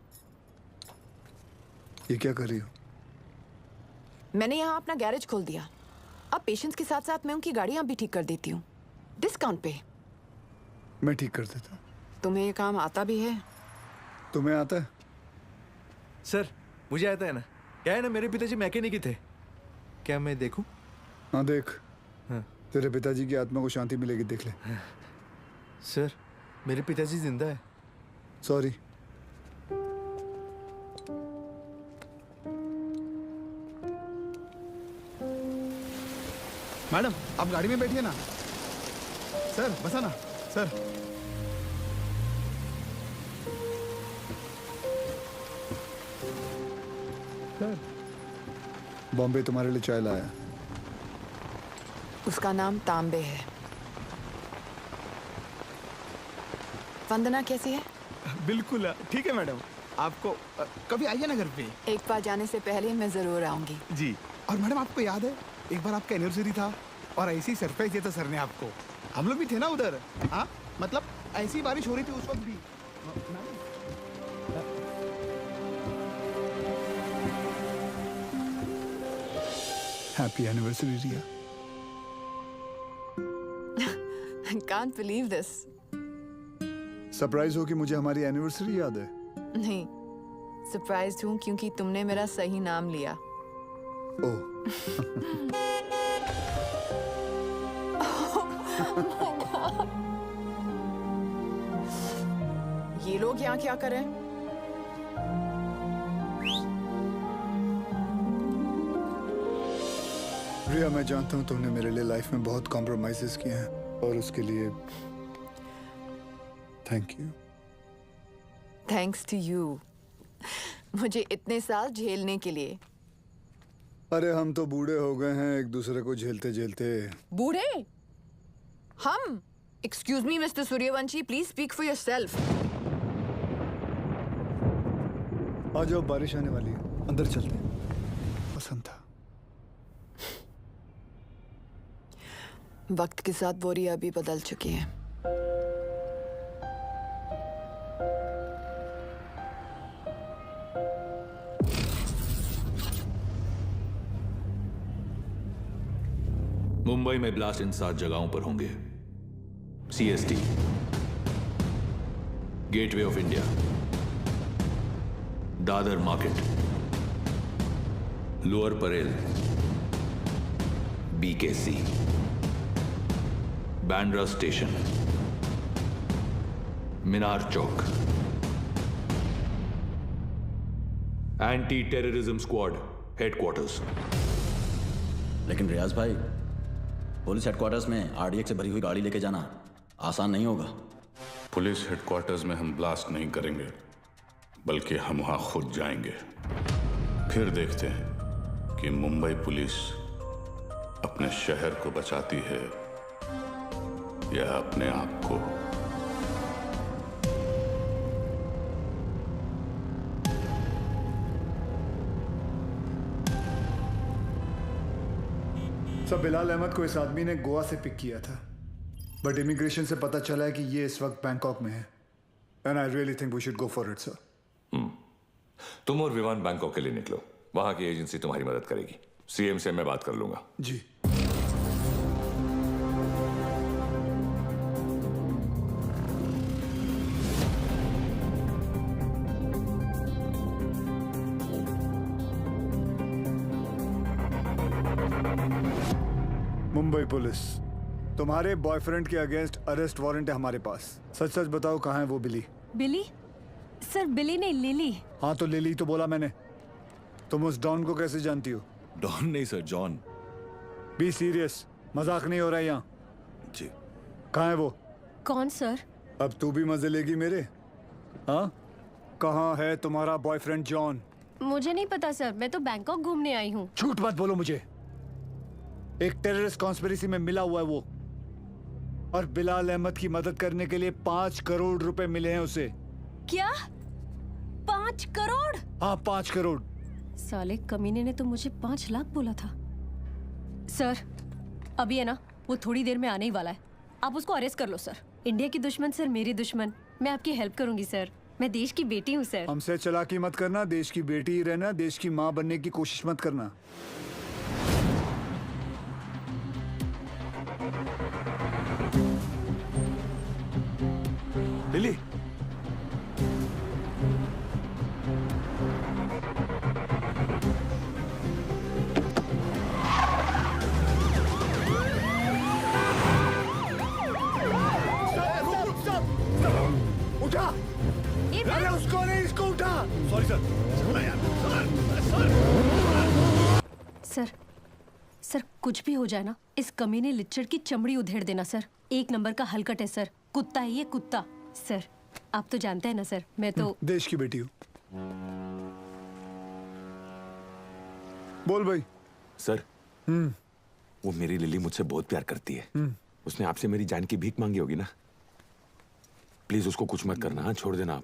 ये क्या कर रही हो? मैंने यहाँ अपना गैरेज खोल दिया। अब पेशेंट्स के साथ साथ मैं उनकी गाड़ियाँ भी ठीक कर देती हूँ, डिस्काउंट पे। मैं ठीक कर देता हूँ। तुम्हें ये काम आता भी है? तुम्हें आता है? सर मुझे आता है ना। क्या है ना, मेरे पिताजी मैकेनिक ही थे। क्या मैं देखूं? हाँ देख। हाँ। तेरे पिताजी की आत्मा को शांति मिलेगी, देख ले। सर मेरे पिताजी जिंदा है। सॉरी। मैडम आप गाड़ी में बैठिए ना। सर बसा ना सर। सर बॉम्बे तुम्हारे लिए चाय लाया। उसका नाम तांबे है। वंदना कैसी है? बिल्कुल ठीक है मैडम। आपको कभी आइए ना घर पे। एक बार जाने से पहले मैं जरूर आऊंगी। जी। और मैडम आपको याद है एक बार आपका एनिवर्सरी था और ऐसी सरप्राइज दिया था सर ने आपको। हम लोग भी थे ना उधर। हाँ मतलब ऐसी बारिश हो रही थी उस वक्त भी। Happy anniversary Riya. I can't believe this. Surprise हो कि मुझे हमारी एनिवर्सरी याद है? नहीं, सरप्राइज्ड हूँ क्योंकि तुमने मेरा सही नाम लिया। ओह। ये लोग यहाँ क्या करें? रिया मैं जानता हूँ तुमने मेरे लिए लाइफ में बहुत कॉम्प्रोमाइजेस किए हैं और उसके लिए thank you. Thanks to you, मुझे इतने साल झेलने के लिए। अरे हम तो बूढ़े हो गए हैं एक दूसरे को झेलते झेलते। बूढ़े? हम? Excuse me mister Sooryavanshi, please speak for yourself. आ जाओ, बारिश आने वाली है, अंदर चलते हैं। पसंद था। वक्त के साथ वो रिया भी बदल चुकी है। मुंबई में ब्लास्ट इन 7 जगहों पर होंगे। CST, gateway of India, Dadar market, lower Parel, BKC, Bandra station, Minar Chowk, anti terrorism squad headquarters. लेकिन रियाज भाई, पुलिस हेडक्वार्टर्स में RDX से भरी हुई गाड़ी लेके जाना आसान नहीं होगा। पुलिस हेडक्वार्टर्स में हम ब्लास्ट नहीं करेंगे, बल्कि हम वहां खुद जाएंगे। फिर देखते हैं कि मुंबई पुलिस अपने शहर को बचाती है या अपने आप को। सब बिलाल अहमद को इस आदमी ने गोवा से पिक किया था, बट इमिग्रेशन से पता चला है कि ये इस वक्त बैंकॉक में है। And I really think we should go for it sir. तुम और विमान बैंकॉक के लिए निकलो, वहां की एजेंसी तुम्हारी मदद करेगी। CM से मैं बात कर लूंगा। जी। मुंबई पुलिस, तुम्हारे बॉयफ्रेंड के अगेंस्ट अरेस्ट वारंट है हमारे पास। सच सच बताओ कहाँ है वो बिली? बिली? सर बिली नहीं, लिली। हाँ तो लिली तो बोला मैंने। तुम उस डॉन को कैसे जानती हो? डॉन नहीं सर, जॉन। बी सीरियस, मजाक नहीं हो रहा है यहाँ। जी। कहाँ है वो? कौन सर? अब तू भी मजे लेगी मेरे? हाँ, कहाँ है तुम्हारा बॉयफ्रेंड जॉन? मुझे नहीं पता सर, मैं तो बैंकॉक घूमने आई हूँ। झूठ मत बोलो मुझे। एक टेररिस्ट कॉन्स्पिरेसी में मिला हुआ है वो, और बिलाल अहमद की मदद करने के लिए 5 करोड़ रुपए मिले हैं उसे। क्या? 5 करोड़? हाँ 5 करोड़। साले कमीने ने तो मुझे 5 लाख बोला था। सर अभी है ना, वो थोड़ी देर में आने ही वाला है, आप उसको अरेस्ट कर लो सर। इंडिया की दुश्मन सर मेरी दुश्मन, मैं आपकी हेल्प करूंगी सर, मैं देश की बेटी हूँ सर। हमसे चालाकी मत करना, देश की बेटी ही रहना, देश की माँ बनने की कोशिश मत करना। लिली, उठा! अरे उसको नहीं, इसको उठा! Sorry sir. सर सर कुछ भी हो जाए ना, इस कमीने लिच्चड़ की चमड़ी उधेड़ देना सर। 1 नंबर का हलकट है सर, कुत्ता है ये कुत्ता। सर आप तो जानते हैं ना सर, मैं तो देश की बेटी हूँ। बोल भाई। सर वो मेरी लिली मुझसे बहुत प्यार करती है। उसने आपसे मेरी जान की भीख मांगी होगी ना, प्लीज उसको कुछ मत करना। हाँ छोड़ देना आप।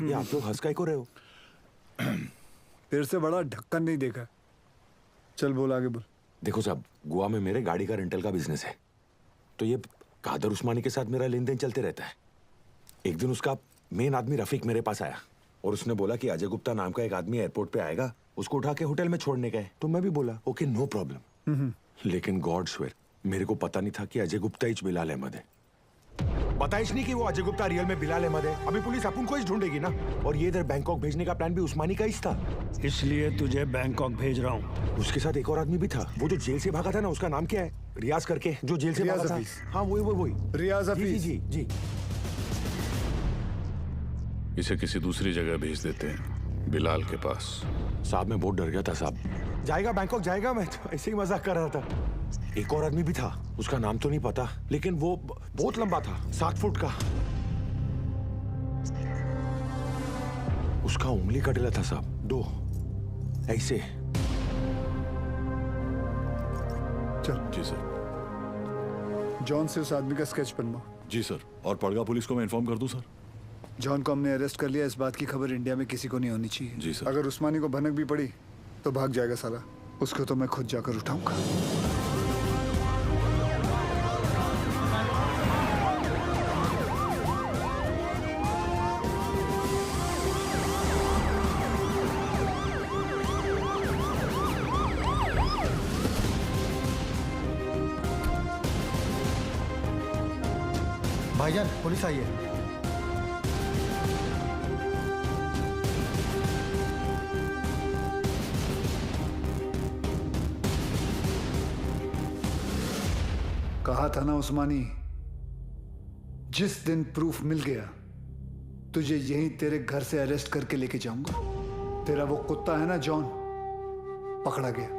ये आप लोग हंस काहे को रहे हो? तेरे से बड़ा ढक्कन नहीं देखा। चल बोल, आगे बोल। देखो साहब, गोवा में मेरे गाड़ी का रेंटल का बिजनेस है, तो ये कादर उस्मानी के साथ मेरा लेन देन चलते रहता है। एक दिन उसका मेन आदमी रफीक मेरे पास आया और उसने बोला कि अजय गुप्ता नाम का एक आदमी एयरपोर्ट पे आएगा, उसको उठा के होटल में छोड़ने का है। तो मैं भी बोला ओके नो प्रॉब्लम। लेकिन गॉड स्वेयर मेरे को पता नहीं था कि अजय गुप्ता ही बिलाल अहमद है। बताइश नहीं कि वो अजय गुप्ता रियल में बिलाल अहमद है। अभी पुलिस अपन को ही ढूंढेगी ना, और ये इधर बैंकॉक भेजने का प्लान भी उस्मानी का ही था। इसलिए तुझे बैंकॉक भेज रहा हूँ। उसके साथ एक और आदमी भी था, वो जो जेल से भागा था ना, उसका नाम क्या है? रियाज करके, जो जेल से भागा था। हाँ वही रियाज हफीज। जी जी। इसे किसी दूसरी जगह भेज देते हैं, बिलाल के पास। साहब मैं बहुत डर गया था साहब। जाएगा बैंकॉक जाएगा, मैं तो ऐसे ही मजाक कर रहा था। एक और आदमी भी था, उसका नाम तो नहीं पता, लेकिन वो बहुत लंबा था, 7 फुट का। उसका उंगली कटेला था साहब, 2 ऐसे। चल। जी सर। जॉन से उस आदमी का स्केच बनवा। जी सर। और पड़गा पुलिस को मैं इन्फॉर्म कर दूं सर? जॉन को हमने अरेस्ट कर लिया, इस बात की खबर इंडिया में किसी को नहीं होनी चाहिए। जी सर। अगर उस्मानी को भनक भी पड़ी तो भाग जाएगा साला, उसको तो मैं खुद जाकर उठाऊंगा। भाईजान पुलिस आई है। कहा था ना उस्मानी, जिस दिन प्रूफ मिल गया तुझे यहीं तेरे घर से अरेस्ट करके लेके जाऊंगा। तेरा वो कुत्ता है ना जॉन, पकड़ा गया।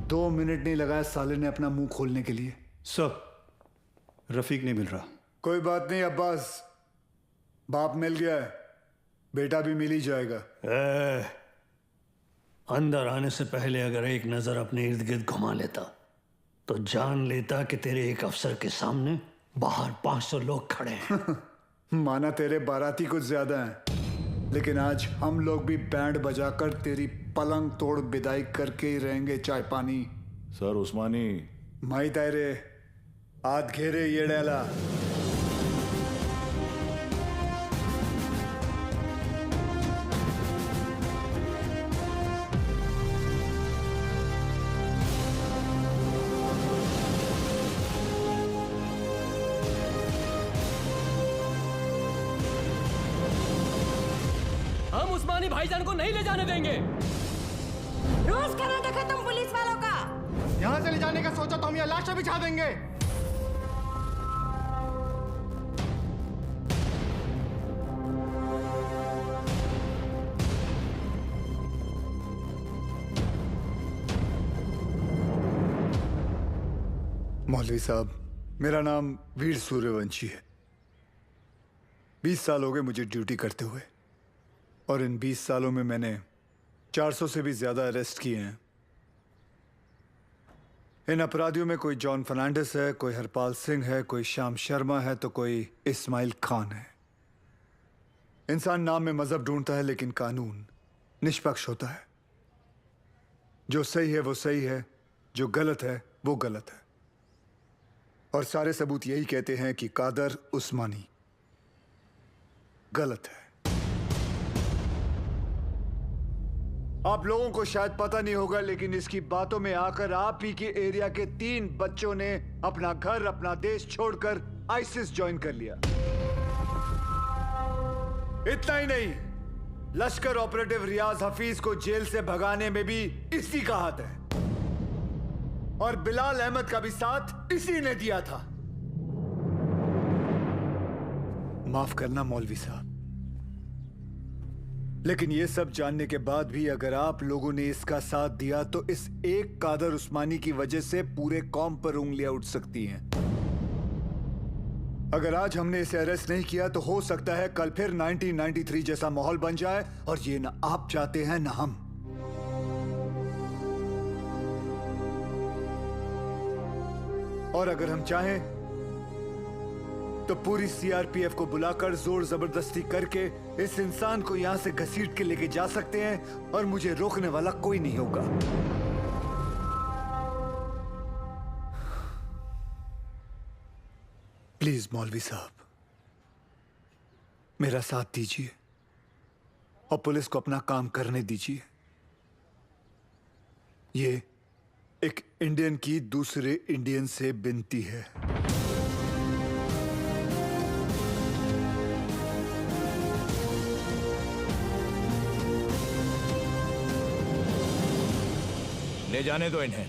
2 मिनट नहीं लगाया साले ने अपना मुंह खोलने के लिए। सर रफीक नहीं मिल रहा। कोई बात नहीं अब्बास, बाप मिल गया है, बेटा भी मिल ही जाएगा। अंदर आने से पहले अगर एक नजर अपने इर्द गिर्द घुमा लेता तो जान लेता कि तेरे एक अफसर के सामने बाहर 500 लोग खड़े हैं। माना तेरे बाराती कुछ ज्यादा हैं, लेकिन आज हम लोग भी बैंड बजाकर तेरी पलंग तोड़ विदाई करके ही रहेंगे। चाय पानी। सर उस्मानी माई तायरे हाथ घेरे ये डेला। हम उस्मानी भाईजान को नहीं ले जाने देंगे। रोज करा देखा तुम पुलिस वालों का। यहाँ से ले जाने का सोचा तो हम यहाँ लाशें बिछा देंगे। मौलवी साहब, मेरा नाम वीर सूर्यवंशी है। 20 साल हो गए मुझे ड्यूटी करते हुए, और इन 20 सालों में मैंने 400 से भी ज्यादा अरेस्ट किए हैं। इन अपराधियों में कोई जॉन फर्नांडिस है, कोई हरपाल सिंह है, कोई श्याम शर्मा है, तो कोई इस्माइल खान है। इंसान नाम में मजहब ढूंढता है, लेकिन कानून निष्पक्ष होता है। जो सही है वो सही है, जो गलत है वो गलत है। और सारे सबूत यही कहते हैं कि कादर उस्मानी गलत है। आप लोगों को शायद पता नहीं होगा, लेकिन इसकी बातों में आकर आप ही के एरिया के 3 बच्चों ने अपना घर, अपना देश छोड़कर आईसिस ज्वाइन कर लिया। इतना ही नहीं, लश्कर ऑपरेटिव रियाज हफीज को जेल से भगाने में भी इसी का हाथ है, और बिलाल अहमद का भी साथ इसी ने दिया था। माफ करना मौलवी साहब, लेकिन यह सब जानने के बाद भी अगर आप लोगों ने इसका साथ दिया तो इस एक कादर उस्मानी की वजह से पूरे कौम पर उंगलियां उठ सकती हैं। अगर आज हमने इसे अरेस्ट नहीं किया तो हो सकता है कल फिर 1993 जैसा माहौल बन जाए, और ये ना आप चाहते हैं ना हम। और अगर हम चाहें तो पूरी सीआरपीएफ को बुलाकर जोर जबरदस्ती करके इस इंसान को यहां से घसीट के लेके जा सकते हैं, और मुझे रोकने वाला कोई नहीं होगा। प्लीज मौलवी साहब, मेरा साथ दीजिए और पुलिस को अपना काम करने दीजिए। ये एक इंडियन की दूसरे इंडियन से विनती है। ले जाने दो इन्हें।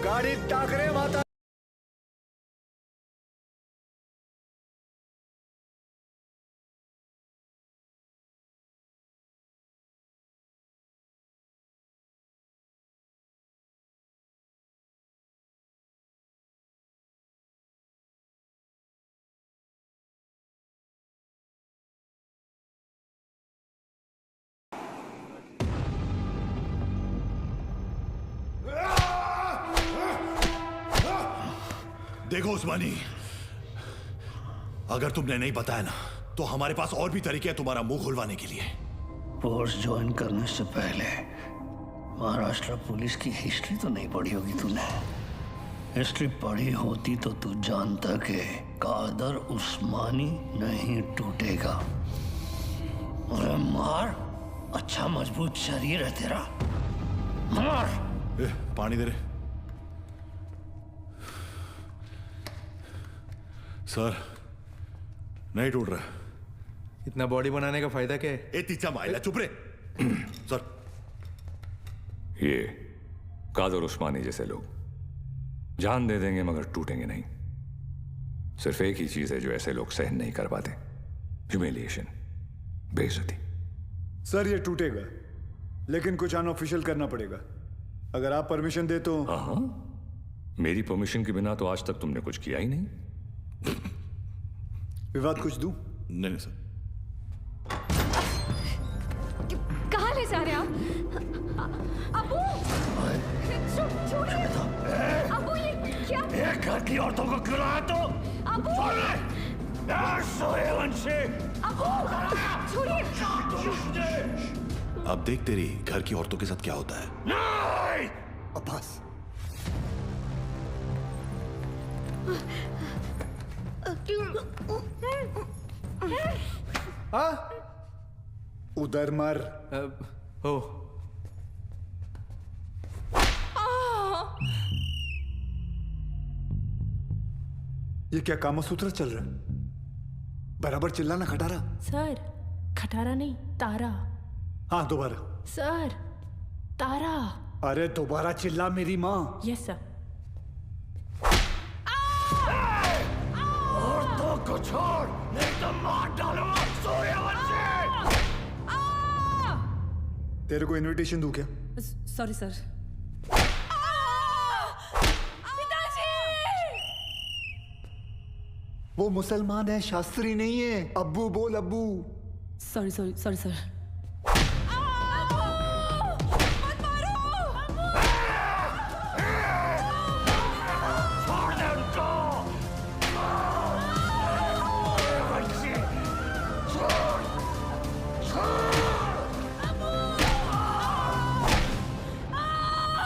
गाड़ी टाकरे माता। देखो उस्मानी, अगर तुमने नहीं बताया ना तो हमारे पास और भी तरीके हैं तुम्हारा मुंह खुलवाने के लिए। फोर्स ज्वाइन करने से पहले महाराष्ट्र पुलिस की हिस्ट्री तो नहीं पढ़ी होगी तूने। हिस्ट्री पढ़ी होती तो तू जानता कि कादर उस्मानी नहीं टूटेगा। अरे मार, अच्छा मजबूत शरीर है तेरा, मार। पानी दे रहे सर, नहीं टूट रहा। इतना बॉडी बनाने का फायदा क्या है? ए तीचा माइला, चुप रे। सर, ये कादर उस्मानी जैसे लोग जान दे देंगे मगर टूटेंगे नहीं। सिर्फ एक ही चीज है जो ऐसे लोग सहन नहीं कर पाते, ह्यूमिलिएशन, बेइज्जती। सर ये टूटेगा, लेकिन कुछ अनऑफिशियल करना पड़ेगा। अगर आप परमिशन दे तो। हाँ, मेरी परमिशन के बिना तो आज तक तुमने कुछ किया ही नहीं। विवाद कुछ दूं? नहीं सर। कहाँ ले जा रहे हैं आप? अबू, छोड़िए। अबू ये क्या? एक घर की औरतों को क्यों लाया तू? अबू, सूर्यवंशी। अबू, छोड़िए। अब देख तेरी घर की औरतों के साथ क्या होता है। नहीं! अब्बास, उधर मर। हो ये क्या कामसूत्र चल रहा है? बराबर चिल्लाना खटारा। सर खटारा नहीं, तारा। हाँ दोबारा। सर तारा। अरे दोबारा चिल्ला मेरी माँ। Yes sir. औरतों को छोड़, नहीं तो मार डालूंगा सूर्यवंशी। तेरे को इनविटेशन दूं क्या? Sorry sir. वो मुसलमान है, शास्त्री नहीं है। अब्बू बोल अब्बू। Sorry sorry sorry sir.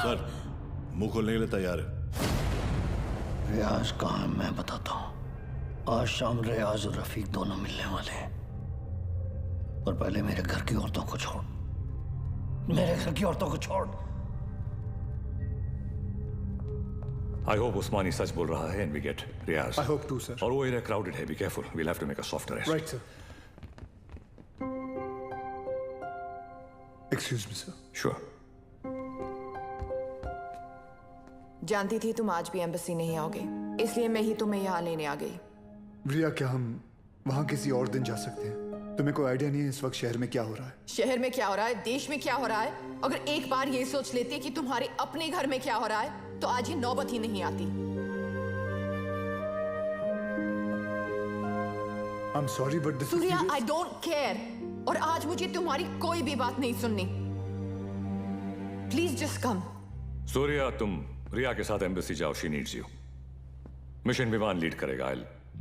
Sir, मुंह खोलने के लिए तैयार है। रियाज कहाँ है मैं बताता हूँ। आज शाम रियाज और रफीक दोनों मिलने वाले हैं। और पहले मेरे घर की औरतों को छोड़, मेरे घर की औरतों को छोड़। I hope उस्मानी सच बोल रहा है and we get Riyaz. I hope too, sir. और वो एरिया crowded है, be careful. We'll have to make a soft arrest. Right, sir. Excuse me, sir. Sure. जानती थी तुम आज भी एम्बेसी नहीं आओगे, इसलिए मैं ही तुम्हें यहाँ लेने आ गई। रिया, क्या हम वहाँ किसी और दिन जा सकते हैं? तुम्हें कोई आइडिया नहीं है इस वक्त शहर में क्या हो रहा है? शहर में क्या हो रहा है, देश में क्या हो रहा है? अगर एक बार ये सोच लेती कि तुम्हारे अपने घर में क्या हो रहा है, तो आज ये नौबत ही नहीं आती। I'm sorry, but this is Surya, serious. I don't care। और आज मुझे तुम्हारी कोई भी बात नहीं सुननी। Please just come। सूर्या, तुम रिया के साथ एम्बेसी जाओ, she needs you. मिशन विमान लीड करेगा।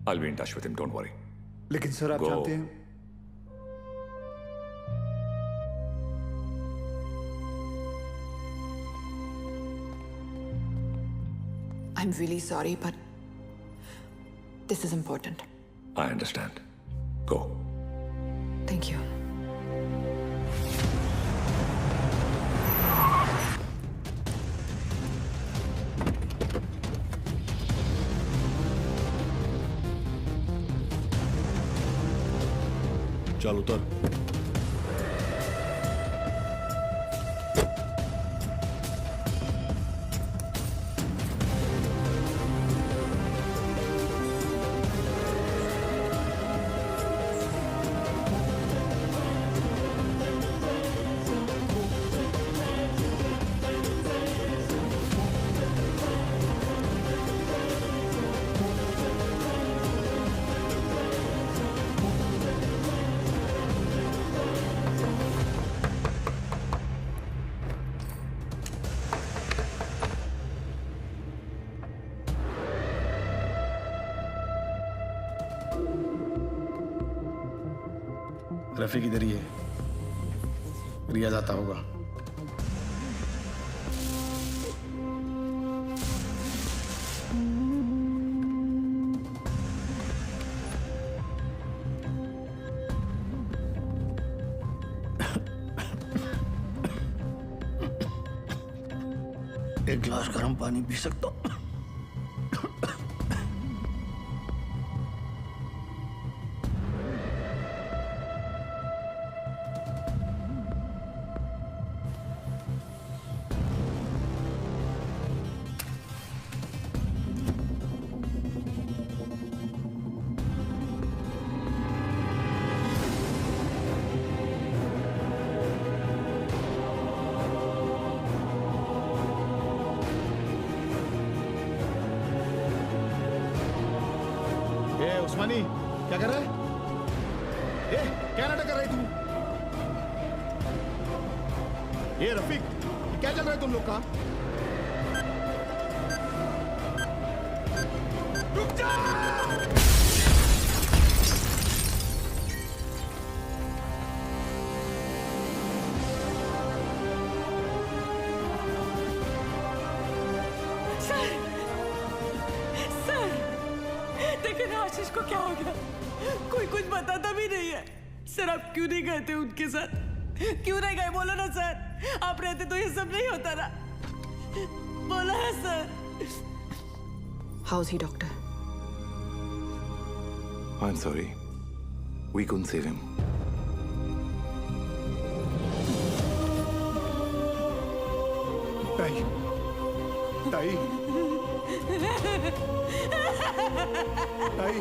I'll be in touch with him, don't worry. लेकिन सर आप Go. जानते हैं I'm really sorry, but this is important. I understand. Go. Thank you। चल उतर। रफीक इधर ही है, रियाज आता होगा। एक गिलास गर्म पानी पी सकता हूँ? उस्मानी क्या कर रहा है? क्या नाटक कर रहे तुम? ये रफीक, क्या चल रहा है तुम लोग का? रुक जा! आशीष को क्या हो गया? कोई कुछ बताता भी नहीं है। सर आप क्यों नहीं गए थे उनके साथ? क्यों नहीं गए? बोलो ना सर, आप रहते तो ये सब नहीं होता ना। बोलो ना sir. How's he, doctor? I'm sorry. We couldn't save him. ताई, ताई, ताई,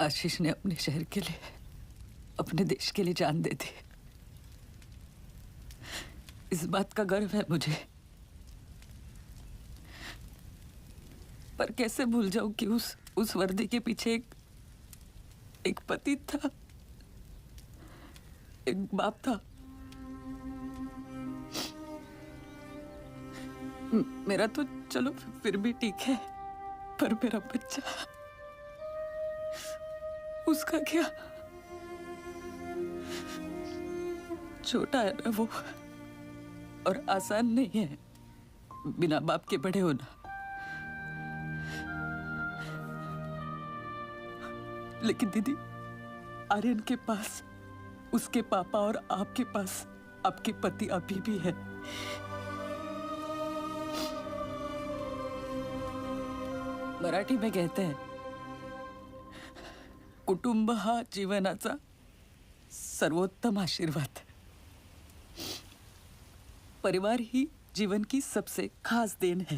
आशीष ने अपने शहर के लिए, अपने देश के लिए जान दे दी। इस बात का गर्व है मुझे, पर कैसे भूल जाऊं कि उस वर्दी के पीछे एक पति था, एक बाप था। मेरा तो चलो फिर भी ठीक है, पर मेरा बच्चा, उसका क्या? छोटा है ना वो, और आसान नहीं है बिना बाप के बड़े होना। लेकिन दीदी, आर्यन के पास उसके पापा और आपके पास आपके पति अभी भी है। मराठी में कहते हैं, कुटुंब हा जीवनाचा सर्वोत्तम आशीर्वाद। परिवार ही जीवन की सबसे खास देन है।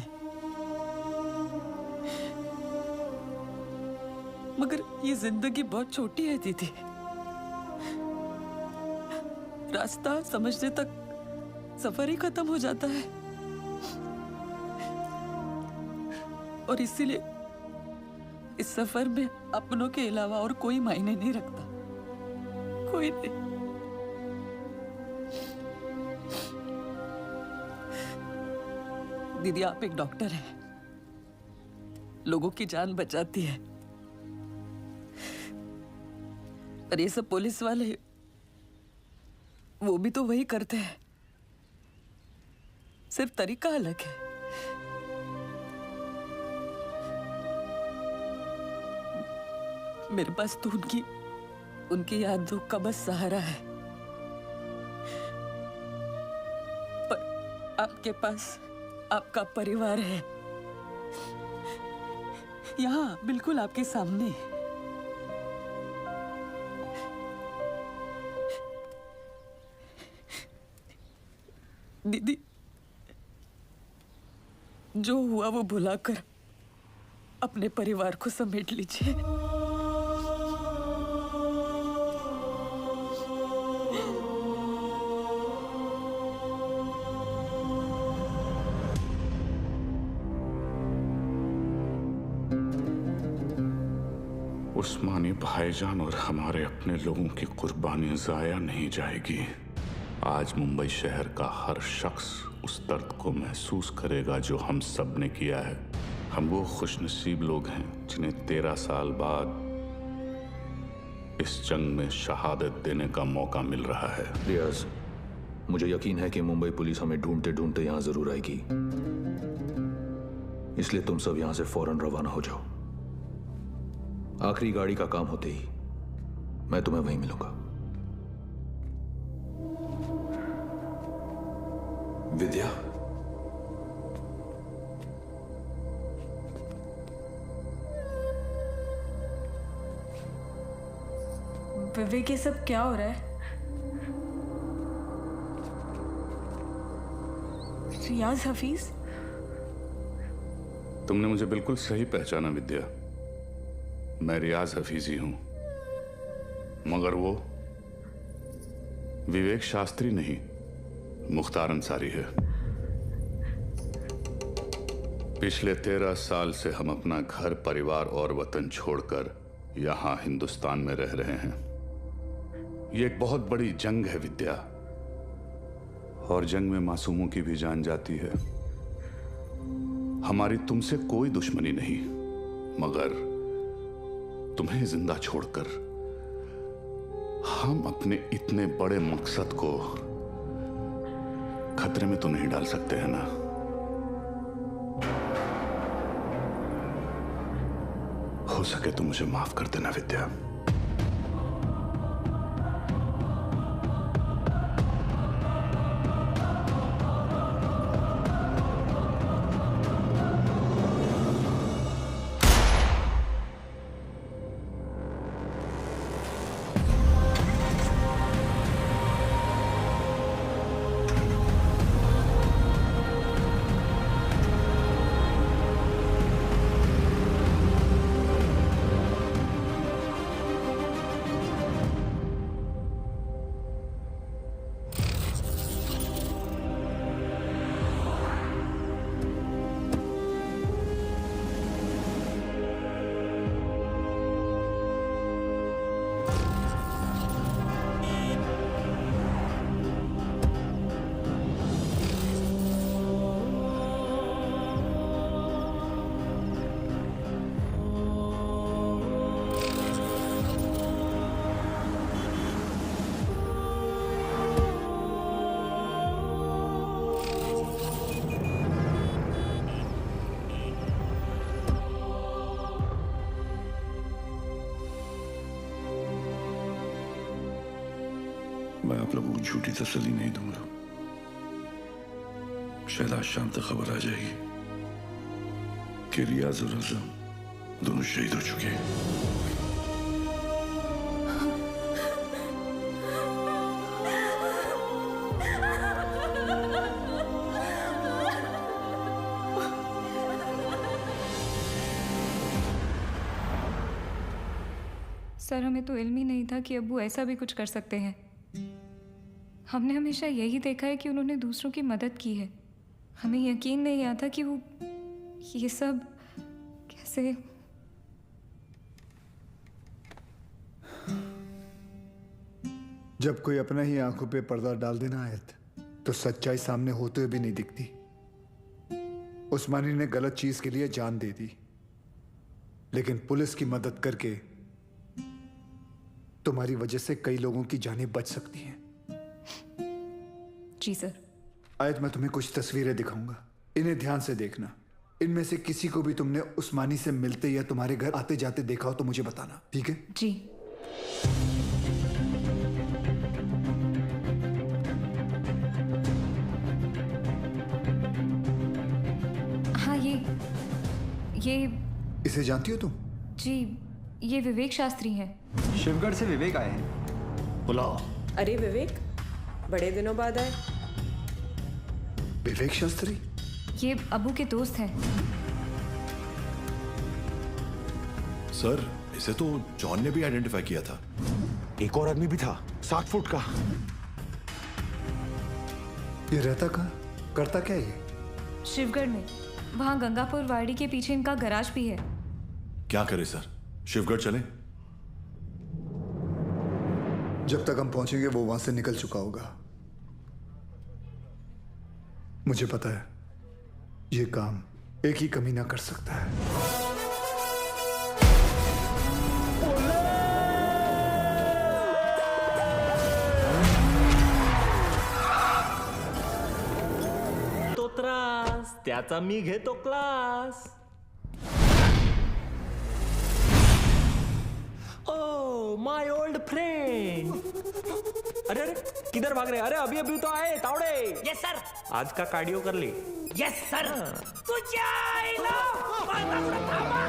मगर ये जिंदगी बहुत छोटी है दीदी। रास्ता समझने तक सफर ही खत्म हो जाता है, और इसीलिए इस सफर में अपनों के अलावा और कोई मायने नहीं रखता, कोई नहीं। दीदी, आप एक डॉक्टर हैं, लोगों की जान बचाती है, और ये सब पुलिस वाले, वो भी तो वही करते हैं, सिर्फ तरीका अलग है। मेरे पास तो उनकी यादों का बस सहारा है, पर आपके पास आपका परिवार है, यहाँ बिल्कुल आपके सामने। दीदी, जो हुआ वो भुलाकर अपने परिवार को समेट लीजिए। उस्मानी भाईजान और हमारे अपने लोगों की कुर्बानी जाया नहीं जाएगी। आज मुंबई शहर का हर शख्स उस दर्द को महसूस करेगा जो हम सब ने किया है। हम वो खुशनसीब लोग हैं जिन्हें 13 साल बाद इस जंग में शहादत देने का मौका मिल रहा है। रियाज, मुझे यकीन है कि मुंबई पुलिस हमें ढूंढते ढूंढते यहां जरूर आएगी, इसलिए तुम सब यहां से फौरन रवाना हो जाओ। आखिरी गाड़ी का काम होते ही मैं तुम्हें वहीं मिलूंगा। विद्या, विवेक, ये सब क्या हो रहा है? रियाज हफीज? तुमने मुझे बिल्कुल सही पहचाना विद्या। मैं रियाज हफीज ही हूं, मगर वो विवेक शास्त्री नहीं, मुख्तार अंसारी है। पिछले 13 साल से हम अपना घर, परिवार और वतन छोड़कर यहां हिंदुस्तान में रह रहे हैं। ये एक बहुत बड़ी जंग है विद्या, और जंग में मासूमों की भी जान जाती है। हमारी तुमसे कोई दुश्मनी नहीं, मगर तुम्हें जिंदा छोड़कर हम अपने इतने बड़े मकसद को खतरे में तो नहीं डाल सकते हैं ना। हो सके तो मुझे माफ कर देना विद्या। मैं आप लोगों को झूठी तसल्ली नहीं दूंगा। शायद आज शाम तक खबर आ जाएगी कि रियाज और आजम दोनों शहीद हो चुके हैं। सर, हमें तो इल्म ही नहीं था कि अब्बू ऐसा भी कुछ कर सकते हैं। हमने हमेशा यही देखा है कि उन्होंने दूसरों की मदद की है। हमें यकीन नहीं आता कि वो ये सब कैसे। जब कोई अपना ही आंखों पे पर्दा डाल देना आयत, तो सच्चाई सामने होते हुए भी नहीं दिखती। उस्मानी ने गलत चीज के लिए जान दे दी, लेकिन पुलिस की मदद करके तुम्हारी वजह से कई लोगों की जानें बच सकती हैं। जी सर। आयत, मैं तुम्हें कुछ तस्वीरें दिखाऊंगा, इन्हें ध्यान से देखना। इनमें से किसी को भी तुमने उस्मानी से मिलते या तुम्हारे घर आते जाते देखा हो तो मुझे बताना, ठीक है? जी। हाँ, ये इसे जानती हो तुम? जी, ये विवेक शास्त्री हैं। शिवगढ़ से विवेक आए हैं। बुलाओ। अरे विवेक, बड़े दिनों बाद आए। विवेक शास्त्री? ये अबू के दोस्त हैं। सर, इसे तो जॉन ने भी आइडेंटिफाई किया था। एक और आदमी भी था, 7 फुट का। ये रहता कहाँ, करता क्या ये? शिवगढ़ में, वहाँ गंगापुर वाड़ी के पीछे इनका गराज भी है। क्या करे सर, शिवगढ़ चले? जब तक हम पहुंचेंगे वो वहां से निकल चुका होगा। मुझे पता है ये काम एक ही कमीना कर सकता है। तो त्रास त्याचा मी घेतो class. Oh my old friend. अरे अरे किधर भाग रहे? अरे अभी अभी तो आए तावड़े। Yes sir. आज का कार्डियो कर ले। Yes sir. तुझ्या आईला माझा पुढं थांबा।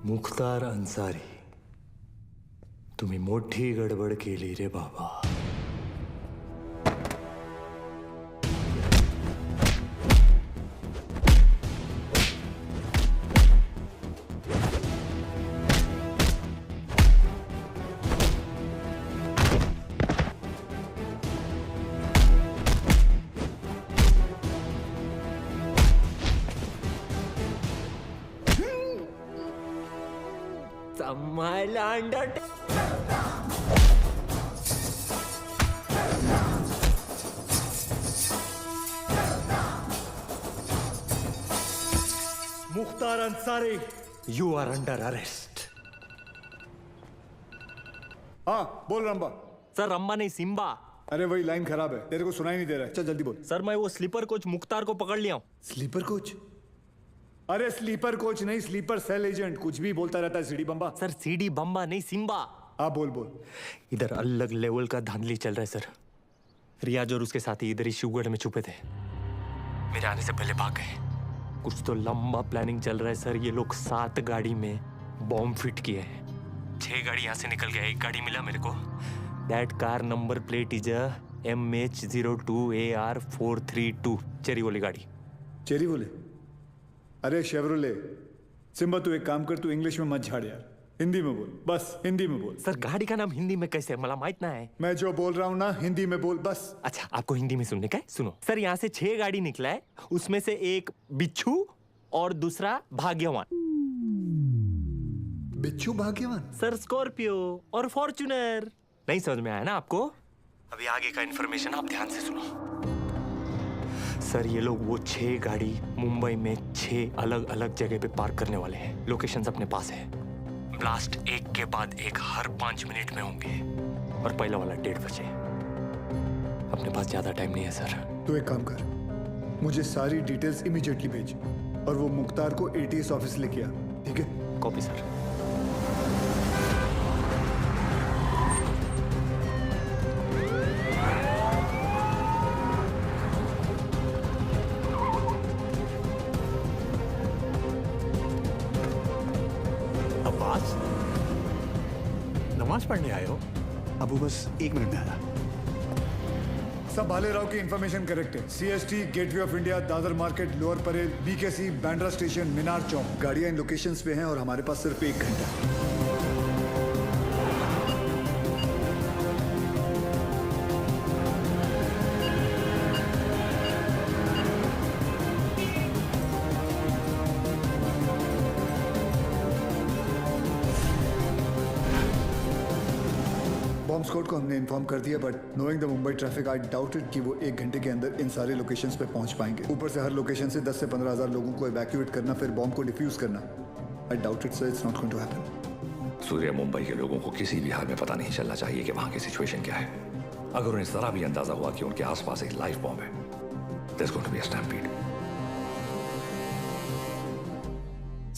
मुख्तार अन्सारी, तुम्ही मोठी गडबड केली रे बाबा. सांभाळला under. Mukhtar Ansari, you are under arrest. हाँ बोल रंबा. सर रंबा नहीं सिम्बा. अरे वही लाइन खराब है, तेरे को सुनाई नहीं दे रहा है. चल जल्दी बोल. सर मैं वो स्लीपर कोच मुख्तार को पकड़ लिया हूँ. Sleeper coach? अरे स्लीपर कोच नहीं, स्लीपर सेल एजेंट. कुछ भी बोलता रहता है सीडी बम्बा. सर सीडी बम्बा नहीं सिम्बा. हाँ बोल बोल. इधर अलग लेवल का धांधली चल रहा है सर. रियाज और उसके साथी इधर ही शिवगढ़ में छुपे थे. मेरे आने से पहले भाग गए. कुछ तो लंबा प्लानिंग चल रहा है सर. ये लोग 7 गाड़ी में बॉम्ब फिट किए हैं. 6 गाड़ी यहाँ से निकल गया. एक गाड़ी मिला मेरे को. That car number plate is MH02AR432. Cherry वाली गाड़ी. चेरी बोले? अरे शेवरोले. सिम्बा तू एक काम कर, तू इंग्लिश में मत झाड़ यार. हिंदी में बोल, बस हिंदी में बोल. सर गाड़ी का नाम हिंदी में कैसे है मला माहित ना है. मैं जो बोल रहा हूँ ना हिंदी में बोल बस. अच्छा आपको हिंदी में सुनने का है. सुनो सर, यहाँ से 6 गाड़ी निकला है. उसमें से एक बिच्छू और दूसरा भाग्यवान. बिच्छू भाग्यवान? सर स्कॉर्पियो और फॉर्च्यूनर. नहीं समझ में आया ना आपको? अभी आगे का इन्फॉर्मेशन आप ध्यान से सुनो. सर ये लोग वो 6 गाड़ी मुंबई में 6 अलग अलग जगह पे पार्क करने वाले हैं. लोकेशंस अपने पास है. ब्लास्ट एक के बाद एक हर 5 मिनट में होंगे. और पहला वाला 1:30 बजे. अपने पास ज्यादा टाइम नहीं है सर. तू एक काम कर, मुझे सारी डिटेल्स इमीडिएटली भेज और वो मुख्तार को ATS ऑफिस लेके आ. ठीक है? Copy sir. नमाज पढ़ने आए हो? अबू बस 1 मिनट में आया. सब भाले राव की इंफॉर्मेशन करेक्ट है. CST, gateway of India, Dadar market, lower Parel, BKC, Bandra station, Minar Chowk. गाड़ियां इन लोकेशंस पे हैं और हमारे पास सिर्फ 1 घंटा. बॉम्ब स्क्वाड को हमने इन्फॉर्म कर दिया, but knowing the Mumbai traffic I doubted कि वो 1 घंटे के अंदर इन सारे लोकेशंस पे पहुंच पाएंगे. ऊपर से हर लोकेशन से 10 से 15 हजार लोगों को इवैक्यूएट करना, फिर बॉम्ब को डिफ्यूज करना. I doubt it sir, it's not going to happen. Surya, Mumbai के लोगों को किसी भी हाल में पता नहीं चलना चाहिए कि वहां की सिचुएशन क्या है. अगर उन्हें जरा भी अंदाजा हुआ कि उनके आसपास एक लाइव बॉम्ब है, there's going to be a stampede.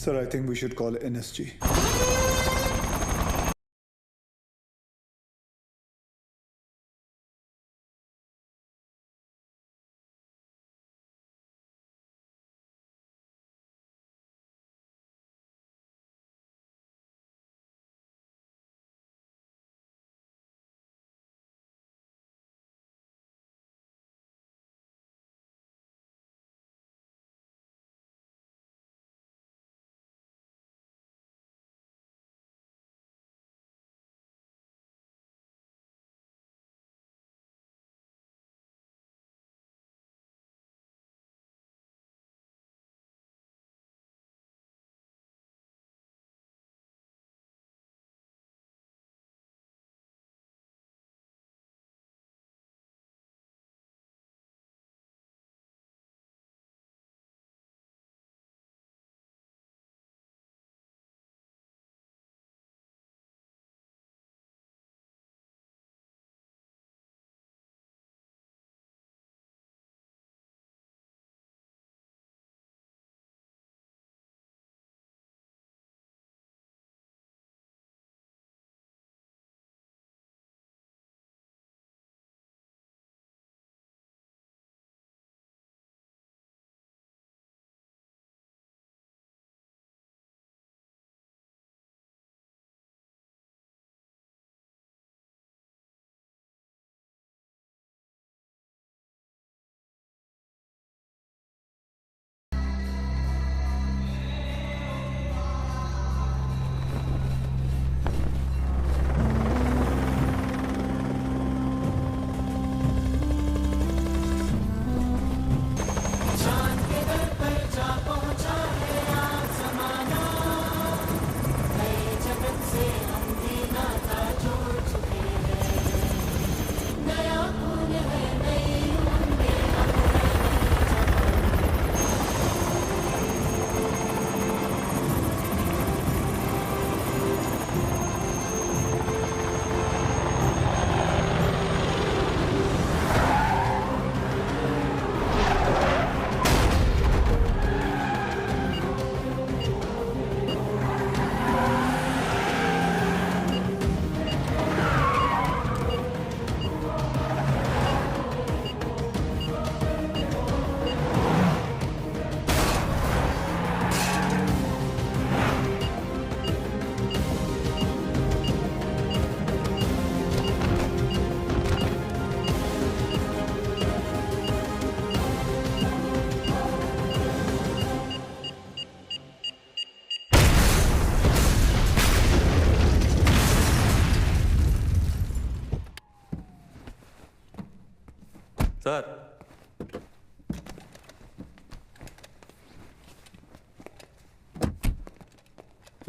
Sir, I think we should call NSG.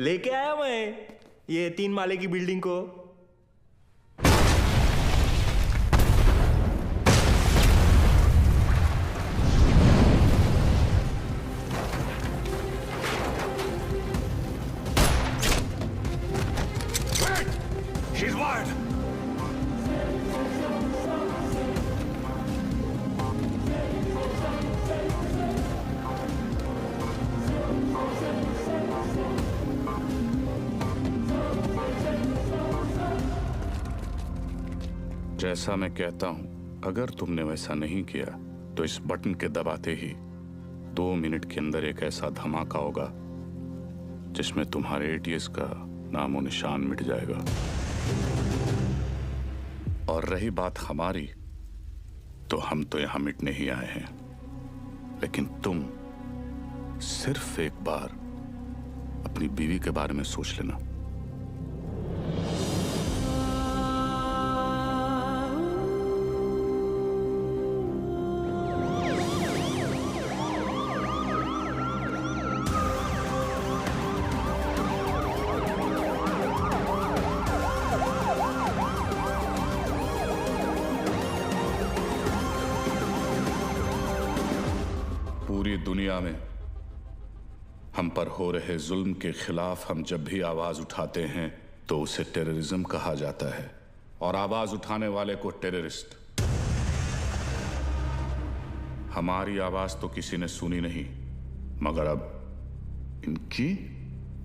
लेके आया मैं ये 3 माले की बिल्डिंग को। She's wired. जैसा मैं कहता हूं, अगर तुमने वैसा नहीं किया तो इस बटन के दबाते ही 2 मिनट के अंदर एक ऐसा धमाका होगा जिसमें तुम्हारे एटीएस का नामो निशान मिट जाएगा। और रही बात हमारी, तो हम तो यहां मिटने ही आए हैं, लेकिन तुम सिर्फ एक बार अपनी बीवी के बारे में सोच लेना। पूरी दुनिया में हम पर हो रहे जुल्म के खिलाफ हम जब भी आवाज उठाते हैं तो उसे टेररिज्म कहा जाता है, और आवाज उठाने वाले को टेररिस्ट। हमारी आवाज तो किसी ने सुनी नहीं, मगर अब इनकी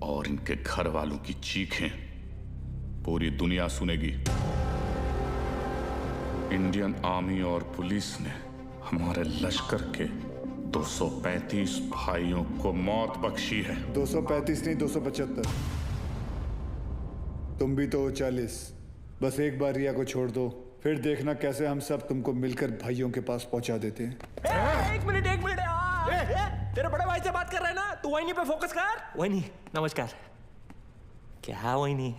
और इनके घर वालों की चीखें पूरी दुनिया सुनेगी। इंडियन आर्मी और पुलिस ने हमारे लश्कर के 235 भाइयों को मौत बख्शी है। 235 नहीं, 275। तुम भी तो 40। बस एक बार रिया को छोड़ दो, फिर देखना कैसे हम सब तुमको मिलकर भाइयों के पास पहुंचा देते हैं। एक मिनट तेरे बड़े भाई से बात कर रहे हैं ना, तू वही पे फोकस कर। वही नमस्कार। क्या वही नहीं,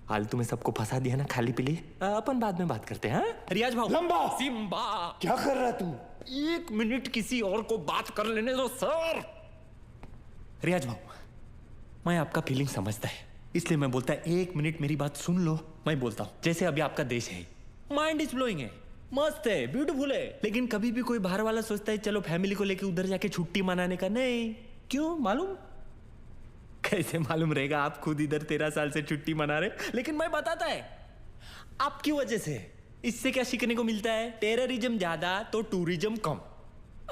फालतू में सबको फंसा दिया ना, खाली पीली। अपन बाद में बात करते हैं। रियाज भाऊ। लंबा सिम्बा क्या कर रहा तू? 1 मिनट किसी और को बात कर लेने दो सर। रियाज भाऊ, मैं आपका फीलिंग समझता है, इसलिए मैं बोलता है 1 मिनट मेरी बात सुन लो। मैं बोलता हूँ जैसे अभी आपका देश है, माइंड इज ब्लोइंग है, मस्त है, ब्यूटीफुल है, लेकिन कभी भी कोई बाहर वाला सोचता है चलो फैमिली को लेके उधर जाके छुट्टी मनाने का। नहीं, क्यों मालूम? कैसे मालूम रहेगा? आप खुद इधर 13 साल से छुट्टी मना रहे, लेकिन मैं बताता है आपकी वजह से। इससे क्या सीखने को मिलता है? टेररिज्म ज्यादा तो टूरिज्म कम।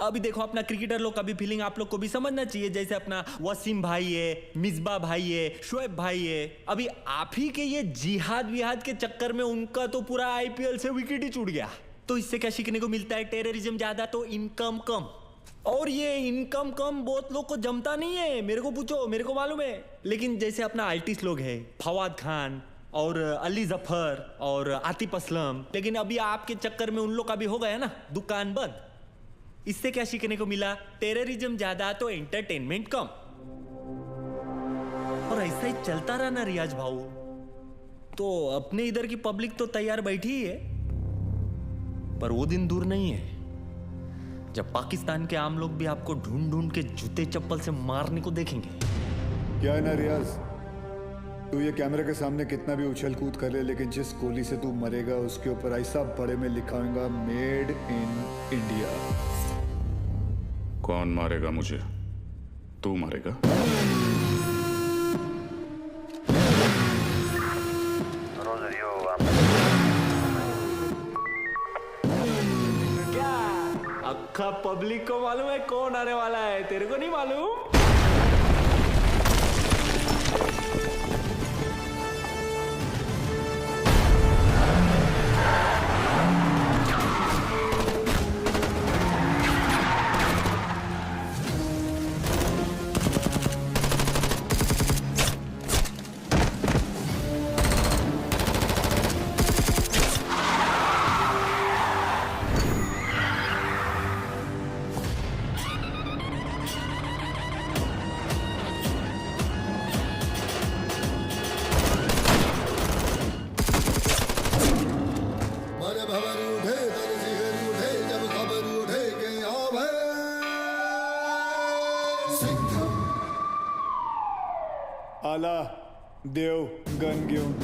अभी देखो अपना क्रिकेटर लोग का भी फीलिंग आप लोग को भी समझना चाहिए। जैसे अपना वसीम भाई है, मिसबा भाई है, शोएब भाई है, अभी आप ही के ये जिहाद विहाद के चक्कर में उनका तो पूरा आईपीएल से विकेट ही छूट गया। तो इससे क्या सीखने को मिलता है? टेररिज्म ज्यादा तो इनकम कम। और ये इनकम कम बहुत लोग को जमता नहीं है, मेरे को पूछो, मेरे को मालूम है। लेकिन जैसे अपना आर्टिस्ट लोग है, फवाद खान और अली जफर और आतिफ असलम, लेकिन अभी आपके चक्कर में उन लोग का भी हो गया ना दुकान बंद। इससे क्या सीखने को मिला? टेररिज्म ज्यादा तो एंटरटेनमेंट कम। और ऐसा ही चलता रहा ना रियाज भाऊ, तो अपने इधर की पब्लिक तो तैयार बैठी ही है। पर वो दिन दूर नहीं है जब पाकिस्तान के आम लोग भी आपको ढूंढ ढूंढ के जूते चप्पल से मारने को देखेंगे। क्या है ना रियाज, तू ये कैमरे के सामने कितना भी उछल कूद कर ले, लेकिन जिस गोली से तू मरेगा उसके ऊपर ऐसा बड़े में लिखा होगा मेड इन इंडिया। कौन मारेगा मुझे? तू मारेगा? क्या अक्खा पब्लिक को मालूम है कौन आने वाला है? तेरे को नहीं मालूम? आला देव गन घेऊन.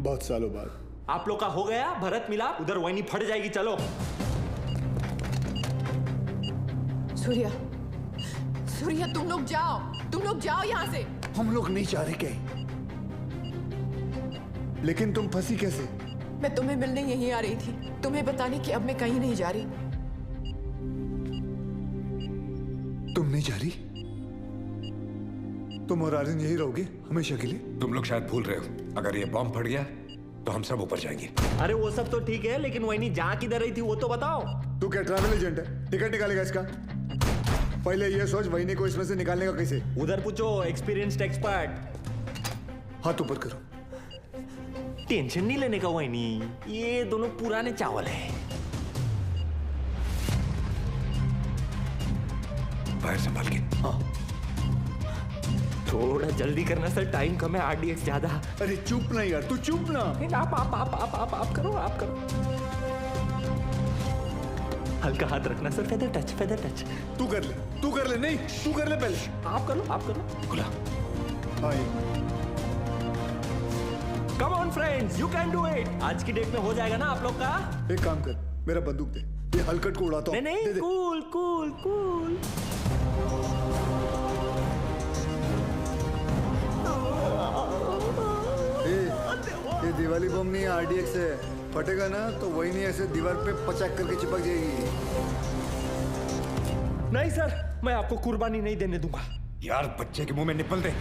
बहुत सालों बाद आप लोग का हो गया भरत मिलाप. उधर वही फट जाएगी. चलो सूर्या, सूर्या तुम लोग जाओ यहाँ से. हम लोग नहीं जा रहे कहीं. लेकिन तुम फंसी कैसे? मैं तुम्हें मिलने यहीं आ रही थी, तुम्हें बताने कि अब मैं कहीं नहीं जा रही. तुम नहीं जा रही? तुम और आर्यन यही रहोगे हमेशा के लिए? तुम लोग शायद भूल रहे हो, अगर ये बॉम्ब फट गया तो हम सब ऊपर जाएंगे. अरे वो सब तो ठीक है, लेकिन वही नहीं जहाँ किधर रही थी वो तो बताओ. तू क्या ट्रैवल एजेंट है? टिकट निकालेगा इसका? पहले ये सोच वहीनी को इसमें से निकालने का कैसे. उधर पूछो एक्सपीरियंस्ड एक्सपर्ट. हाथ ऊपर करो. टेंशन नहीं लेने का वहीनी, ये दोनों पुराने चावल है. बाहर संभाल के. हाँ थोड़ा जल्दी करना सर, टाइम कम है. RDX ज्यादा. अरे चुप ना यार, तू चुप ना. आप करो. हल्का हाथ रखना सर. Feather touch. तू कर ले. नहीं तू कर ले पहले. आप करो. खुला. हाँ come on friends, you can do it. आज की डेट में हो जाएगा ना आप लोग का. एक काम कर, मेरा बंदूक दे. ये हलकट को उड़ाता हूँ. नहीं. कूल. ये दिवाली बम नहीं है, RDX है. फटेगा ना तो वही नहीं ऐसे दीवार पे पचाक करके चिपक जाएगी. नहीं सर, मैं आपको कुर्बानी नहीं देने दूंगा. यार बच्चे के मुंह में निपल दे.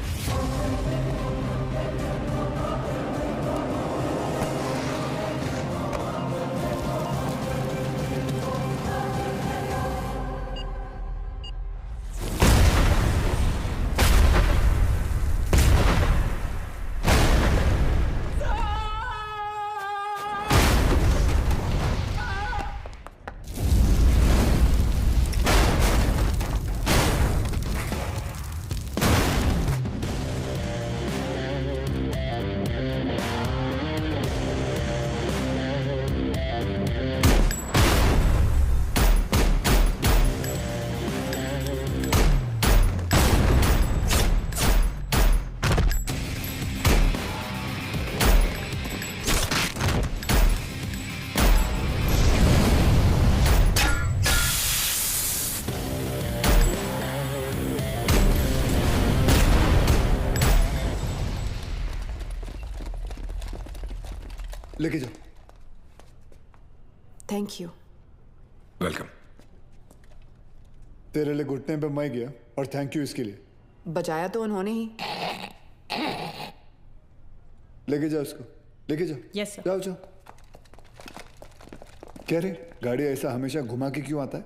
लेके जाओ. Thank you. वेलकम. तेरे लिए घुटने पे मैं गया और थैंक यू इसके लिए. बजाया तो उन्होंने ही. लेके जाओ उसको. लेके जाओ. Yes sir. जाओ. क्या रे, गाड़ी ऐसा हमेशा घुमा के क्यों आता है?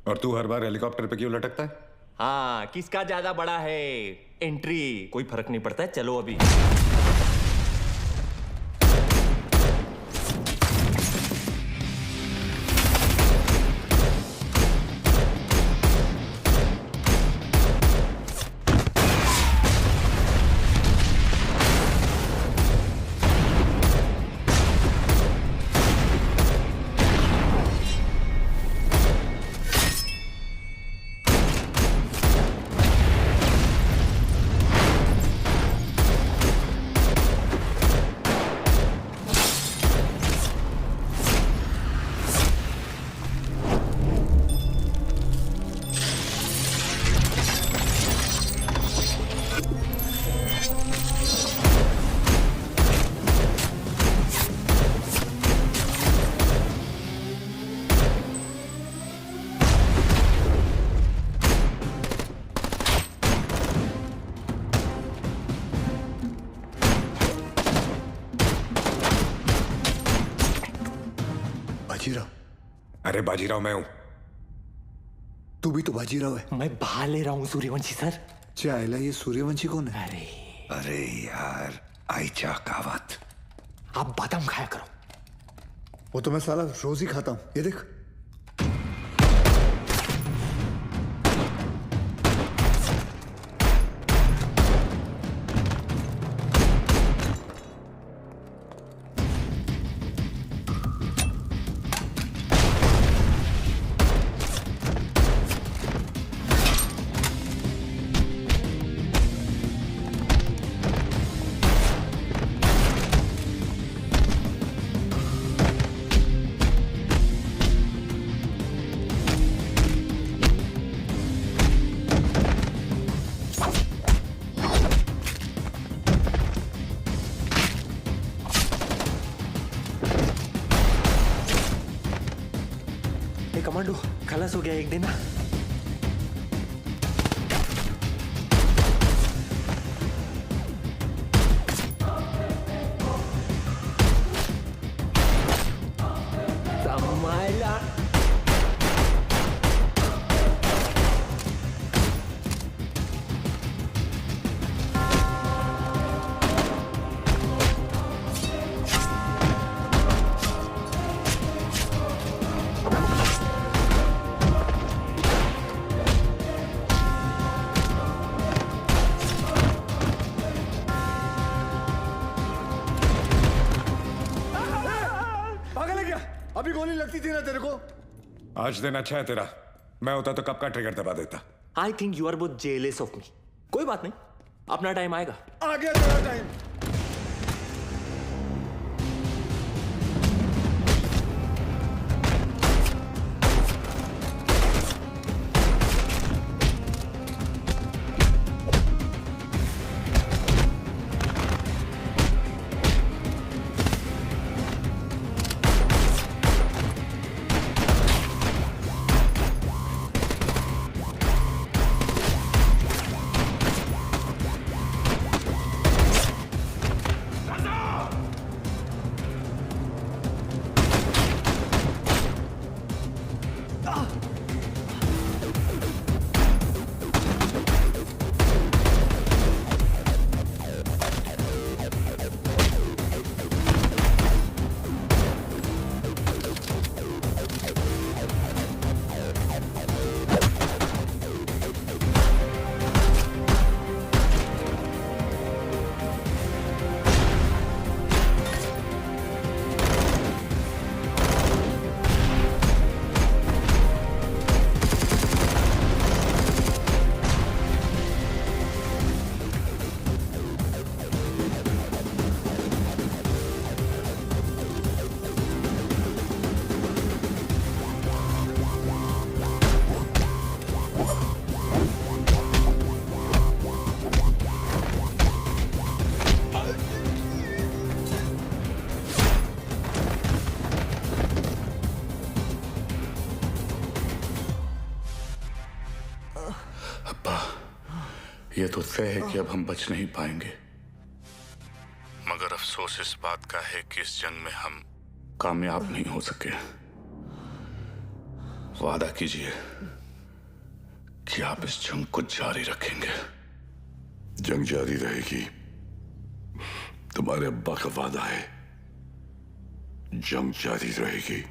और तू हर बार हेलीकॉप्टर पे क्यों लटकता है? हाँ, किसका ज्यादा बड़ा है एंट्री, कोई फर्क नहीं पड़ता है. चलो अभी. अरे बाजीराव मैं हूं। तू भी तो बाजीराव है। मैं बहा ले रहा हूँ सूर्यवंशी सर। चाइला ये सूर्यवंशी कौन है? अरे यार आइचा कावत। आप बादाम खाया करो। वो तो मैं साला रोज ही खाता हूं, ये देख। कमांडो खलास हो गया एक दिन। संभाला। अभी गोली लगती थी ना तेरे को। आज दिन अच्छा है तेरा। मैं होता तो कब का ट्रिगर दबा देता। I think you are both jealous of me. कोई बात नहीं, अपना टाइम आएगा। आ गया तेरा टाइम। ये तो तय है कि अब हम बच नहीं पाएंगे, मगर अफसोस इस बात का है कि इस जंग में हम कामयाब नहीं हो सके। वादा कीजिए कि आप इस जंग को जारी रखेंगे। जंग जारी रहेगी, तुम्हारे अब्बा का वादा है। जंग जारी रहेगी।